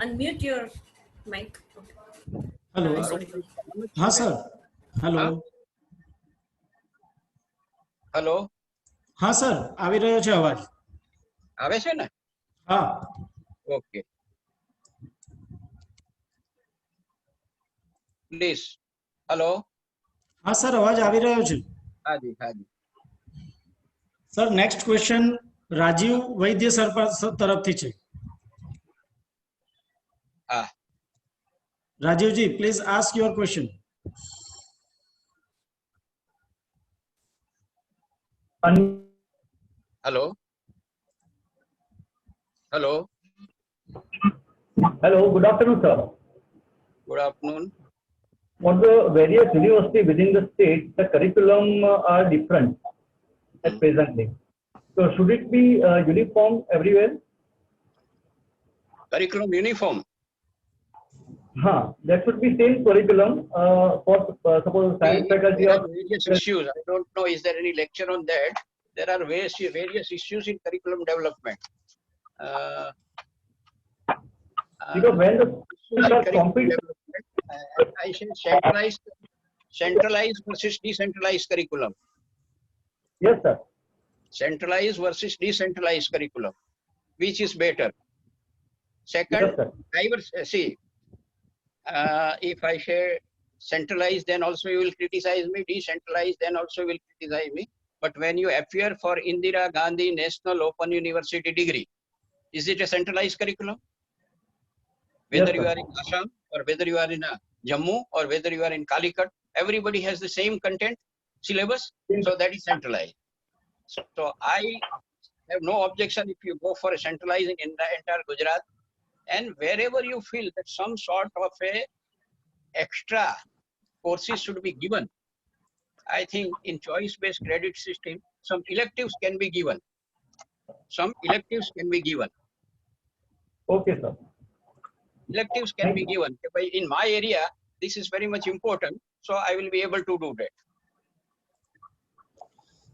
unmute your mic. Hello. हाँ sir. Hello. Hello, हाँ સર, આવી રહ્યો છે અવાજ. આવે છે ને? હા. ઓકે. પ્લીઝ. હેલો. हाँ सर, અવાજ આવી રહ્યો છે. હાજી હાજી. Sir, next question Rajiv Vaidya sir તરફથી છે. હા. Rajivji, please ask your question. Hello. Hello. Hello, good afternoon, sir. Good afternoon. For the various universities within the state, the curriculum are different at presently. So should it be uniform everywhere? Curriculum uniform. That should be same curriculum for suppose science faculty There or are various issues. I don't know, is there any lecture on that? There are various issues in curriculum development. because when the schools are Curriculum compete, development, I say centralized versus decentralized curriculum. yes sir, Centralized versus decentralized curriculum. Which is better? Second, yes sir, see, if I say centralized, then also you will criticize me. Decentralized, then also you will criticize me. But when you appear for Indira Gandhi National Open University degree, is it a centralized curriculum? Whether Yes, you sir. are in Assam or whether you are in Jammu or whether you are in Calicut, everybody has the same content syllabus. Yes. So that is centralized. So I have no objection if you go for a centralized in the entire Gujarat, and wherever you feel that some sort of a extra courses should be given. I think in choice-based credit system, some electives can be given. Some electives can be given. okay sir. Electives can be given. In my area, this is very much important. So I will be able to do that.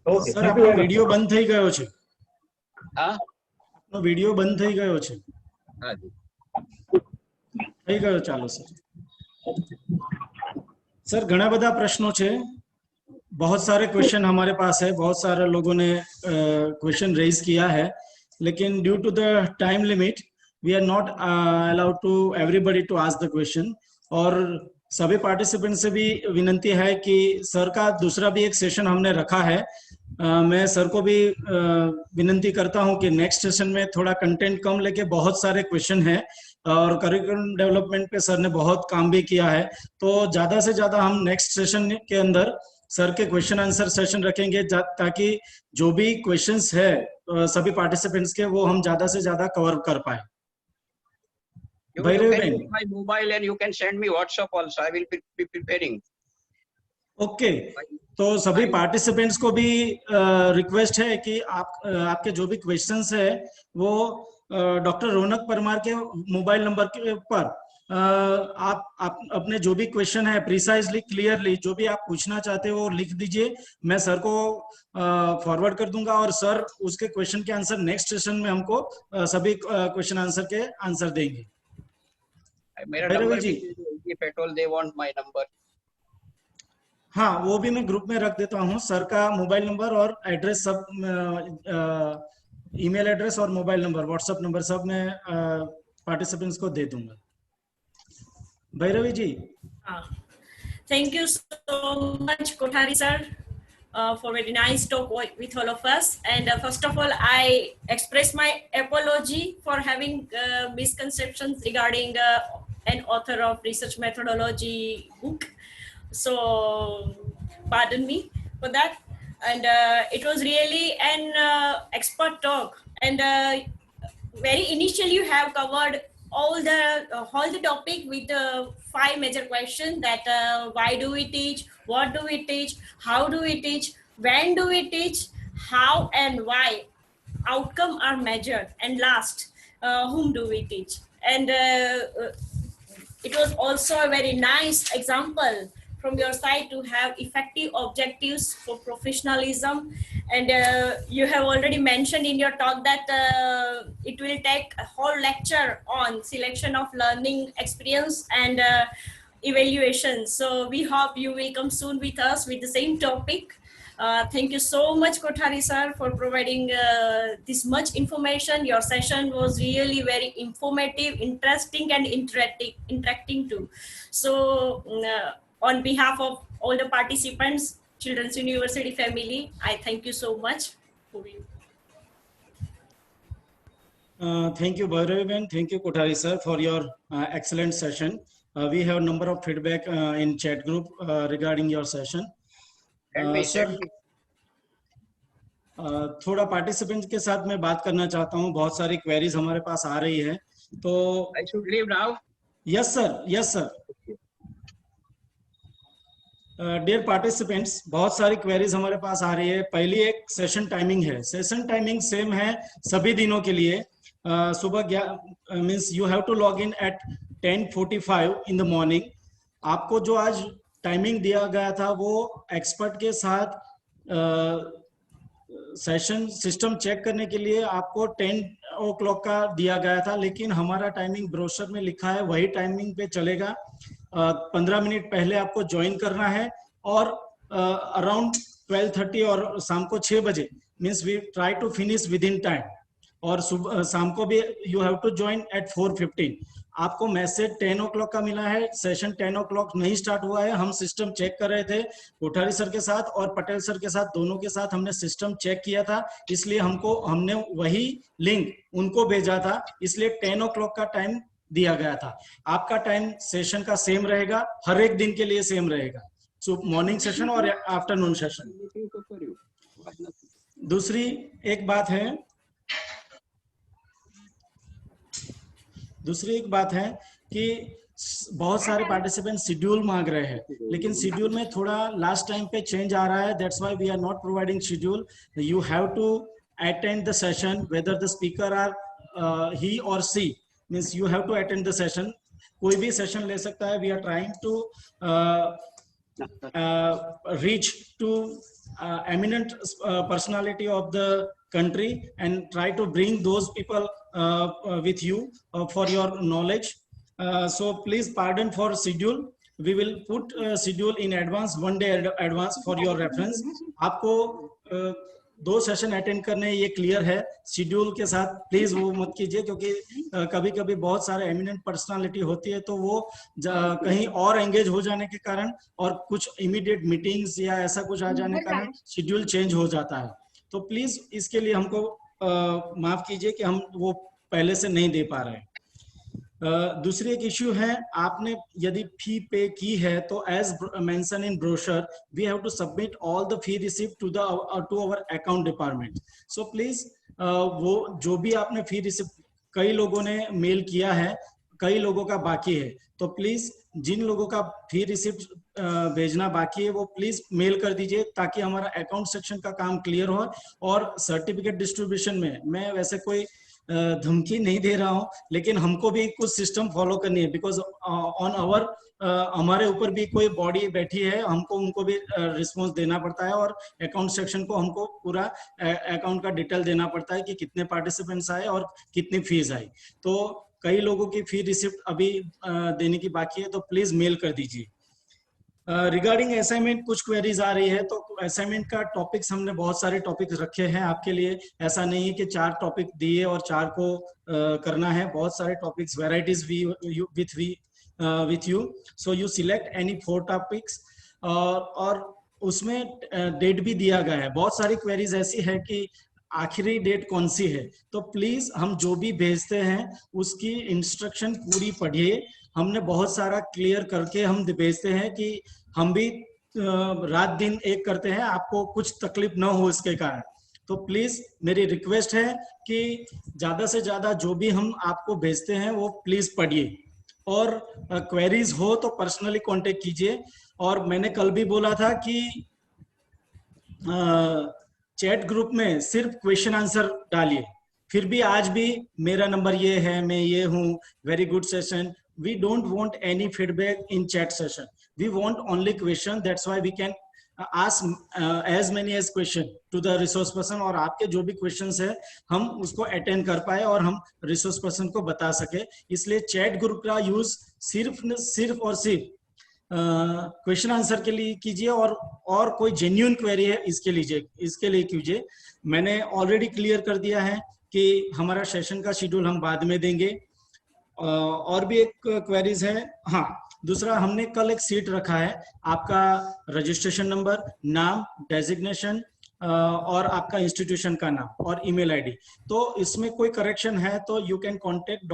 Okay, sir, thank you આપણો very much. Video બંધ થઈ ગયો છે. હા, આપણો video બંધ થઈ ગયો છે. હાજી. થઈ ગયો, ચાલો સર. सर, घना बड़ा प्रश्नों છે. बहुत सारे क्वेश्चन हमारे पास है, बहुत सारे लोगों ने क्वेश्चन रेज किया है, लेकिन due to the time limit we are not allowed to everybody to ask the question. और सभी पार्टिसिपेंट से भी विनंती है कि सर का दूसरा भी एक सेशन हमने रखा है. मैं सर को भी विनंती करता हूं कि नेक्स्ट सेशन में थोड़ा कंटेंट कम लेके, बहुत सारे क्वेश्चन हैं और करिकुलम डेवलपमेंट पे सर ने बहुत काम भी किया है, तो ज्यादा से ज्यादा हम नेक्स्ट सेशन के अंदर सर के क्वेश्चन आंसर सेशन रखेंगे, ताकि जो भी क्वेश्चंस है सभी पार्टिसिपेंट्स के, वो हम ज्यादा से ज्यादा कवर कर पाए. You Bhairav can Ben. use my mobile and you can send me WhatsApp also. I will be preparing. Okay, तो सभी पार्टिसिपेंट्स को भी रिक्वेस्ट है कि आपके जो भी क्वेश्चंस है वो डॉक्टर रौनक परमार के मोबाइल नंबर के पर आप अपने जो भी क्वेश्चन है प्रिसाइजली क्लियरली जो भी आप पूछना चाहते हो वो लिख दीजिए, मैं सर को फॉरवर्ड कर दूंगा और सर उसके क्वेश्चन के आंसर नेक्स्ट सेशन में हमको सभी क्वेश्चन आंसर के आंसर देंगे। मेरा भैरवी नंबर जी, भी petrol they want my number. हाँ वो भी मैं ग्रुप में रख देता हूँ, सर का मोबाइल नंबर और एड्रेस सब, ईमेल एड्रेस और मोबाइल नंबर व्हाट्सएप नंबर सब मैं पार्टिसिपेंट्स को दे दूंगा। भैरवी जी। Thank you so much, Kothari sir, for very nice talk with all of us. And first of all, I express my apology for having misconceptions regarding an author of research methodology book. So pardon me for that. And it was really an expert talk. And very initially you have covered all the topic with 5 major questions that why do we teach, what do we teach, how do we teach, when do we teach, how and why outcome are measured, and last whom do we teach. And it was also a very nice example from your side to have effective objectives for professionalism. And you have already mentioned in your talk that it will take a whole lecture on selection of learning experience and evaluation. So we hope you will come soon with us with the same topic. Thank you so much, Kothari sir, for providing this much information. Your session was really very informative, interesting, and interacting too. So on behalf of all the participants, Children's University family, I thank you so much. Thank you, Bhairavi, thank you, Kothari sir, for your excellent session. We have a number of feedback in chat group regarding your session. Sir थोड़ा participant के साथ मैं बात करना चाहता हूँ, बहुत सारी क्वेरीज हमारे पास आ रही है, तो I should leave now? Yes sir, yes sir. Dear participants, बहुत सारी क्वेरीज हमारे पास आ रही है। पहली एक सेशन टाइमिंग है, सेशन टाइमिंग सेम है सभी दिनों के लिए। सुबह means you have to log in at 10:45 in the morning. आपको जो आज टाइमिंग दिया गया था वो एक्सपर्ट के साथ सेशन सिस्टम चेक करने के लिए आपको 10 o'clock का दिया गया था, लेकिन हमारा टाइमिंग ब्रोशर में लिखा है वही टाइमिंग पे चलेगा। 15 मिनट पहले आपको ज्वाइन करना है और अराउंड 12:30 और शाम को 6 बजे means we try to finish within time. और सुबह शाम को भी you have to join at 4:15। आपको मैसेज 10 o'clock का मिला है, सेशन 10 o'clock नहीं स्टार्ट हुआ है। हम सिस्टम चेक कर रहे थे कोठारी सर के साथ और पटेल सर के साथ, दोनों के साथ हमने सिस्टम चेक किया था, इसलिए हमने वही लिंक उनको भेजा था, इसलिए 10 o'clock का टाइम दिया गया था। आपका टाइम सेशन का सेम रहेगा, हर एक दिन के लिए सेम रहेगा, मॉर्निंग सेशन और आफ्टरनून सेशन। दूसरी एक बात है कि बहुत सारे पार्टिसिपेंट शेड्यूल मांग रहे हैं, लेकिन शेड्यूल में थोड़ा लास्ट टाइम पे चेंज आ रहा है, that's why we are not providing schedule. You have to attend the session whether the speaker are he और she, means you have to attend the session. कोई भी सेशन ले सकता है। We are trying to reach to eminent personality of the country and try to bring those people with you for your knowledge. So please pardon for schedule. We will put schedule in advance, 1 day advance for your reference. आपको 2 session attend करने, ये clear है schedule के साथ। Please वो मत कीजिए, क्योंकि कभी कभी बहुत सारे एमिनेंट पर्सनालिटी होती है तो वो कहीं और एंगेज हो जाने के कारण और कुछ इमीडिएट मीटिंग्स या ऐसा कुछ आ जाने के कारण शेड्यूल चेंज हो जाता है। तो प्लीज इसके लिए हमको माफ कीजिए कि हम वो पहले से नहीं दे पा रहे हैं। दूसरी एक इश्यू है, आपने यदि फी पे की है तो as mention in brochure we have to submit all the fee receipt to our account department. So please वो जो भी आपने फी रिसिप्ट, कई लोगों ने मेल किया है, कई लोगों का बाकी है, तो प्लीज जिन लोगों का फी रिसिप्ट भेजना बाकी है वो प्लीज मेल कर दीजिए, ताकि हमारा अकाउंट सेक्शन का काम क्लियर हो। और सर्टिफिकेट डिस्ट्रीब्यूशन में मैं वैसे कोई धमकी नहीं दे रहा हूँ, लेकिन हमको भी कुछ सिस्टम फॉलो करनी है, बिकॉज ऑन आवर हमारे ऊपर भी कोई बॉडी बैठी है, हमको उनको भी रिस्पॉन्स देना पड़ता है, और अकाउंट सेक्शन को हमको पूरा अकाउंट का डिटेल देना पड़ता है कि कितने पार्टिसिपेंट्स आए और कितनी फीस आई। तो कई लोगों की फी रिसिप्ट अभी देने की बाकी है, तो प्लीज मेल कर दीजिए। रिगार्डिंग असाइनमेंट कुछ क्वेरीज आ रही है, तो असाइनमेंट का टॉपिक्स हमने बहुत सारे टॉपिक्स रखे हैं आपके लिए। ऐसा नहीं है कि 4 टॉपिक दिए और 4 को करना है, बहुत सारे topics varieties with you, so you select any 4 topics, और उसमें डेट भी दिया गया है। बहुत सारी क्वेरीज ऐसी है कि आखिरी डेट कौन सी है, तो प्लीज हम जो भी भेजते हैं उसकी इंस्ट्रक्शन पूरी पढ़िए। हमने बहुत सारा क्लियर करके हम भेजते हैं कि हम भी रात दिन एक करते हैं, आपको कुछ तकलीफ ना हो इसके कारण। तो प्लीज मेरी रिक्वेस्ट है कि ज्यादा से ज्यादा जो भी हम आपको भेजते हैं वो प्लीज पढ़िए, और क्वेरीज हो तो पर्सनली कांटेक्ट कीजिए। और मैंने कल भी बोला था कि चैट ग्रुप में सिर्फ क्वेश्चन आंसर डालिए, फिर भी आज भी मेरा नंबर ये है, मैं ये हूँ, very good session. We don't want any feedback in chat session. We want only question. That's why we can ask as many as question to the resource person, और आपके जो भी questions है हम उसको attend कर पाए और हम resource person को बता सके। इसलिए chat group का use सिर्फ और सिर्फ क्वेश्चन आंसर के लिए कीजिए, और कोई जेन्युइन क्वेरी है इसके लिए कीजिए। मैंने ऑलरेडी क्लियर कर दिया है कि हमारा सेशन का शेड्यूल हम बाद में देंगे। और भी एक क्वेरीज है। हाँ, दूसरा हमने कल एक सीट रखा है, आपका रजिस्ट्रेशन नंबर, नाम, डेजिग्नेशन और आपका इंस्टीट्यूशन का नाम और ईमेल आईडी। तो इसमें कोई करेक्शन है तो you can contact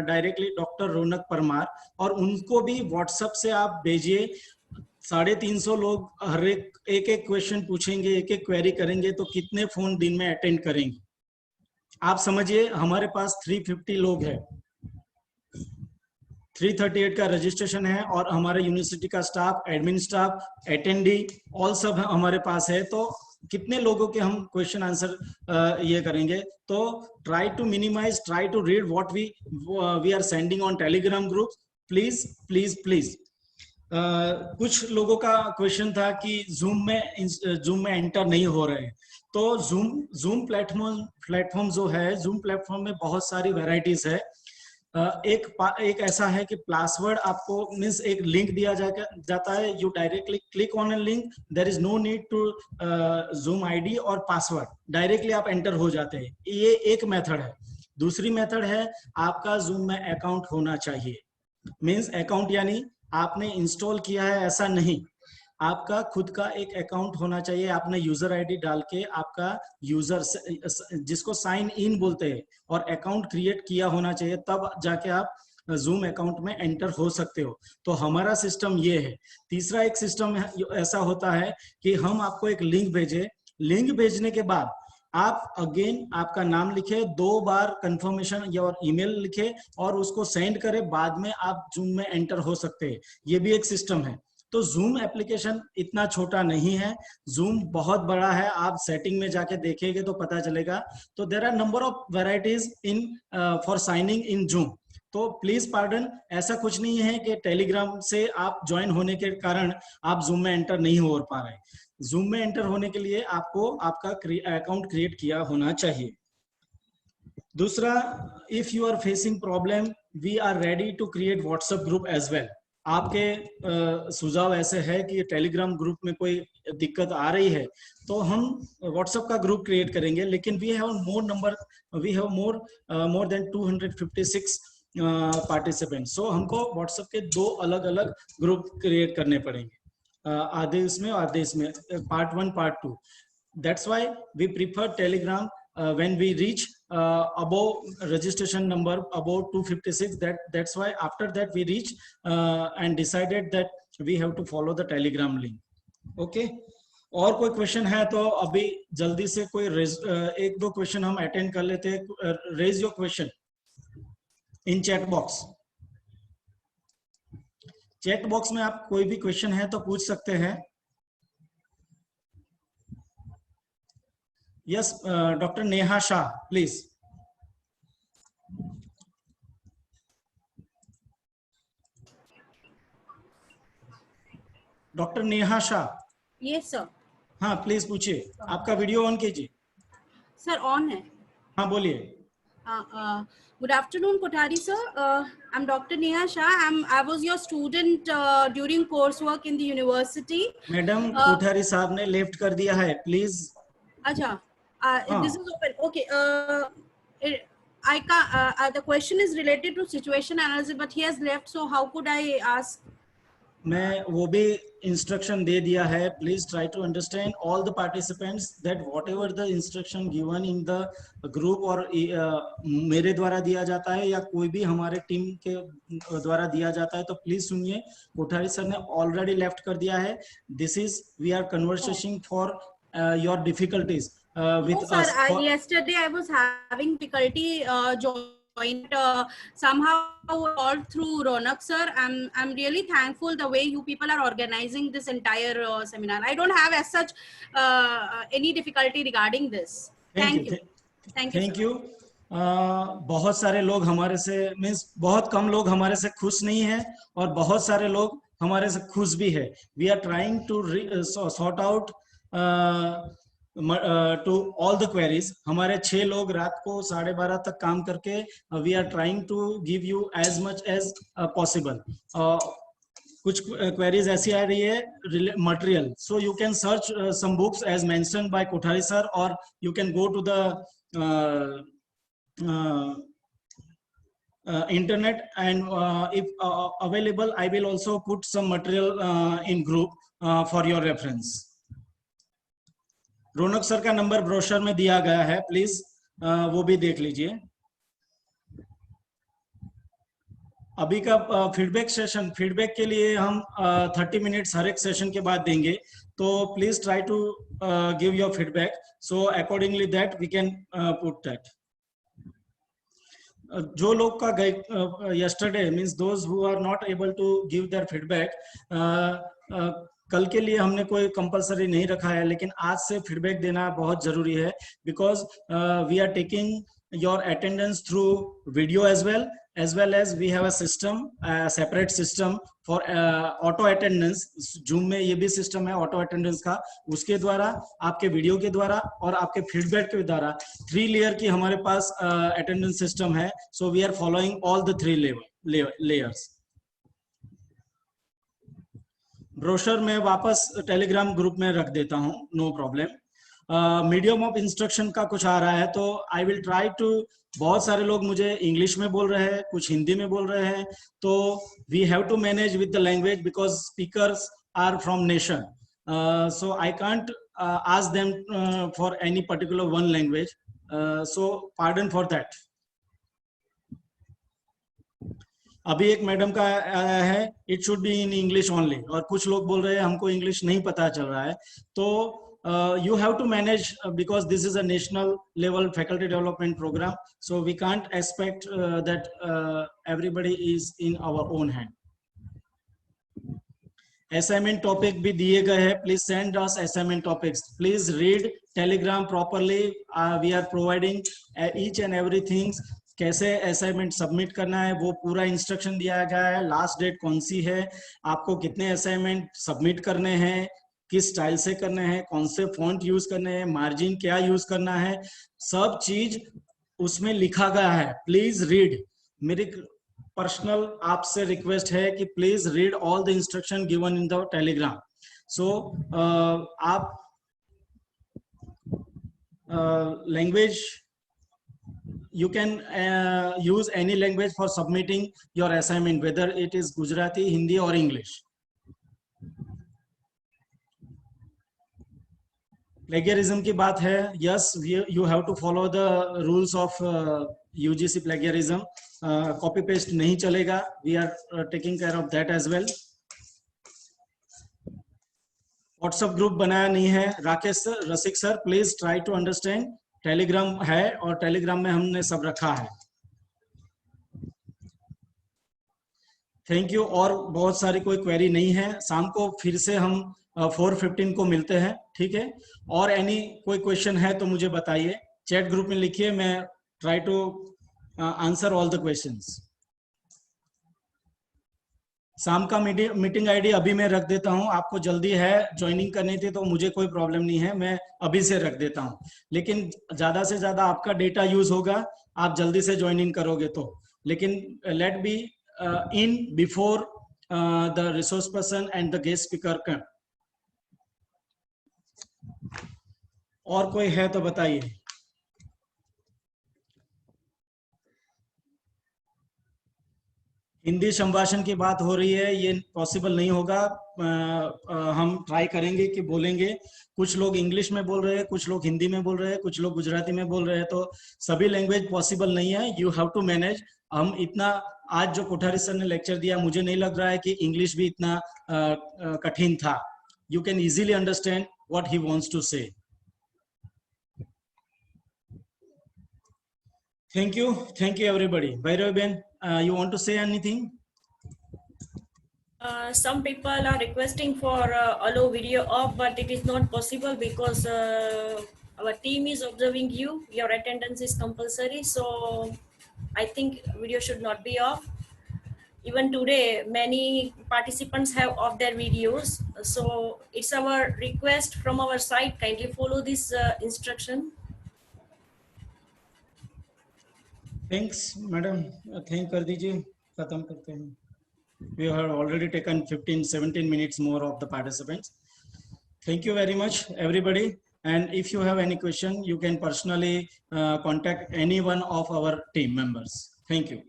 directly doctor Raunak Parmar, और उनको भी व्हाट्सएप से आप भेजिए। 350 लोग हर एक क्वेश्चन पूछेंगे, एक क्वेरी करेंगे, तो कितने फोन दिन में अटेंड करेंगे आप समझिए। हमारे पास 350 लोग हैं, 338 का रजिस्ट्रेशन है, और हमारे यूनिवर्सिटी का staff, admin staff, attendee all सब हमारे पास है। तो कितने लोगों के हम क्वेश्चन आंसर ये करेंगे। तो try to minimize, try to read what we are sending on Telegram group. Please please please. कुछ लोगों का क्वेश्चन था कि जूम में एंटर नहीं हो रहे हैं। तो जूम प्लेटफॉर्म जो है, जूम प्लेटफॉर्म में बहुत सारी वेराइटीज है। एक ऐसा है कि पासवर्ड आपको मीन्स एक लिंक दिया जाता है, you directly click on a link, there is no need to Zoom ID और पासवर्ड, डायरेक्टली आप एंटर हो जाते हैं। ये एक मेथड है। दूसरी मेथड है, आपका जूम में अकाउंट होना चाहिए। मीन्स अकाउंट यानी आपने इंस्टॉल किया है ऐसा नहीं, आपका खुद का एक अकाउंट होना चाहिए। आपने यूजर आईडी डाल के आपका यूजर जिसको साइन इन बोलते हैं और अकाउंट क्रिएट किया होना चाहिए, तब जाके आप जूम अकाउंट में एंटर हो सकते हो। तो हमारा सिस्टम ये है। तीसरा एक सिस्टम ऐसा होता है कि हम आपको एक लिंक भेजे, लिंक भेजने के बाद आप अगेन आपका नाम लिखे, 2 बार कंफर्मेशन या ईमेल लिखे और उसको सेंड करें, बाद में आप जूम में एंटर हो सकते हैं। ये भी एक सिस्टम है। तो जूम एप्लीकेशन इतना छोटा नहीं है, जूम बहुत बड़ा है। आप सेटिंग में जाके देखेंगे तो पता चलेगा। तो there are number of varieties in for signing in Zoom. तो प्लीज पार्डन, ऐसा कुछ नहीं है कि टेलीग्राम से आप ज्वाइन होने के कारण आप जूम में एंटर नहीं हो पा रहे। जूम में एंटर होने के लिए आपको आपका अकाउंट क्रिएट किया होना चाहिए। दूसरा, if you are facing problem, we are ready to create WhatsApp group as well. आपके सुझाव ऐसे है कि टेलीग्राम ग्रुप में कोई दिक्कत आ रही है तो हम व्हाट्सएप का ग्रुप क्रिएट करेंगे, लेकिन we have more than 256 participants. So हमको व्हाट्सएप के 2 अलग अलग ग्रुप क्रिएट करने पड़ेंगे, आधे इसमें आधे इसमें, part 1 part 2। That's why we prefer Telegram when we reach above registration number above 256. That's why after that we reach and decided that we have to follow the telegram link. Okay, और कोई question है तो अभी जल्दी से कोई 1-2 question हम attend कर लेते हैं। Raise your question in chat box. Chat box में आप कोई भी क्वेश्चन है तो पूछ सकते हैं। Yes, Dr. Neha Shah, please. Doctor Neha Shah, Yes, sir. हाँ प्लीज पूछिए, आपका वीडियो ऑन कीजिए। Sir, on है. हाँ बोलिए। Good afternoon, Kothari sir. I'm Dr. Neha Shah. I was your student during coursework in the university. Madam Kothari साहब ने left कर दिया है, प्लीज। अच्छा, this is open. Okay. The question is related to situation analysis, but he has left. So how could I ask? मैं वो भी instruction दे दिया है। Please try to understand all the participants that whatever the instruction given in the group और मेरे द्वारा दिया जाता है या कोई भी हमारे टीम के द्वारा दिया जाता है, तो प्लीज सुनिए। कोठारी सर ने ऑलरेडी लेफ्ट कर दिया है। This is we are conversation for your difficulties with sir, us. Yesterday I was having difficulty joined somehow all through Ronak sir. I'm really thankful the way you people are organizing this entire seminar. I don't have as such any difficulty regarding this. Thank you. Thank you. बहुत सारे लोग हमारे से means बहुत कम लोग हमारे से खुश नहीं है और बहुत सारे लोग हमारे से खुश भी है। We are trying to sort out to all the queries. हमारे 6 लोग रात को 12:30 तक काम करके we are trying to give you as much as possible. कुछ क्वेरीज ऐसी आ रही है material, so you can search some books as mentioned by Kothari sir और you can go to the internet and if available I will also put some material in group for your reference. Ronak sir का number brochure में दिया गया है, please वो भी देख लीजिए। अभी का फीडबैक सेशन, फीडबैक के लिए हम 30 मिनट्स हर एक सेशन के बाद देंगे, तो please try to give your feedback so accordingly that we can put that. जो लोग का yesterday means those who are not able to give their feedback, कल के लिए हमने कोई कंपलसरी नहीं रखा है, लेकिन आज से फीडबैक देना बहुत जरूरी है because we are taking your attendance through video as well as we have a system, separate system for auto attendance. Zoom में ये भी सिस्टम है ऑटो अटेंडेंस का, उसके द्वारा आपके वीडियो के द्वारा और आपके फीडबैक के द्वारा 3 लेयर की हमारे पास अटेंडेंस सिस्टम है। So we are following all the 3 layers. Brochure में वापस टेलीग्राम ग्रुप में रख देता हूं, no problem. Medium of instruction का कुछ आ रहा है तो आई विल ट्राई टू, बहुत सारे लोग मुझे इंग्लिश में बोल रहे हैं, कुछ हिंदी में बोल रहे हैं, तो we have to manage with the language because speakers are from nation, so I can't ask them for any particular one language, so pardon for that. अभी एक मैडम का आया है it should be in English only, और कुछ लोग बोल रहे हैं हमको इंग्लिश नहीं पता चल रहा है, तो you have to manage because this is a national level faculty development program, so we can't expect that everybody is in our own hand. Assignment topic भी दिए गए हैं, please send us assignment topics. Please read Telegram properly. We are providing each and everything. कैसे assignment submit करना है वो पूरा instruction दिया गया है। लास्ट डेट कौन सी है, आपको कितने असाइनमेंट सबमिट करने हैं, किस स्टाइल से करने हैं, कौन से फॉन्ट यूज करने हैं, मार्जिन क्या यूज करना है, सब चीज उसमें लिखा गया है। Please read. मेरी पर्सनल आपसे रिक्वेस्ट है कि please read all the instruction given in the Telegram. So आप language you can use any language for submitting your assignment, whether it is Gujarati, Hindi or English. Plagiarism की बात है, yes, you have to follow the rules of UGC plagiarism. Copy paste नहीं चलेगा, we are taking care of that as well. WhatsApp group बनाया नहीं है, Rakesh sir, Rasik sir, please try to understand. Telegram है और टेलीग्राम में हमने सब रखा है। Thank you. और बहुत सारी कोई क्वेरी नहीं है, शाम को फिर से हम 4:15 को मिलते हैं, ठीक है। और एनी कोई क्वेश्चन है तो मुझे बताइए, चैट ग्रुप में लिखिए, मैं try to answer all the questions. शाम का मीटिंग आईडी अभी मैं रख देता हूं, आपको जल्दी है ज्वाइनिंग करनी थी तो मुझे कोई प्रॉब्लम नहीं है, मैं अभी से रख देता हूं। लेकिन ज्यादा से ज्यादा आपका डेटा यूज होगा, आप जल्दी से ज्वाइनिंग करोगे तो। लेकिन let be in before the resource person and the guest speaker का। और कोई है तो बताइए। हिंदी संभाषण की बात हो रही है, ये पॉसिबल नहीं होगा। हम ट्राई करेंगे कि बोलेंगे। कुछ लोग इंग्लिश में बोल रहे हैं, कुछ लोग हिंदी में बोल रहे हैं, कुछ लोग गुजराती में बोल रहे हैं, तो सभी लैंग्वेज पॉसिबल नहीं है। You have to manage. हम इतना आज जो कोठारी सर ने लेक्चर दिया, मुझे नहीं लग रहा है कि इंग्लिश भी इतना कठिन था। You can easily understand what he wants to say. Thank you everybody. Bhairavi Ben, you want to say anything? Some people are requesting for allow video off, but it is not possible because our team is observing you. Your attendance is compulsory, so I think video should not be off. Even today, many participants have off their videos, so it's our request from our side. Kindly follow this instruction. Thanks, madam. Thank कर दीजिए, खत्म करते हैं। We have already taken 15-17 minutes more of the participants. Thank you very much, everybody. And if you have any question, you can personally contact any one of our team members. Thank you.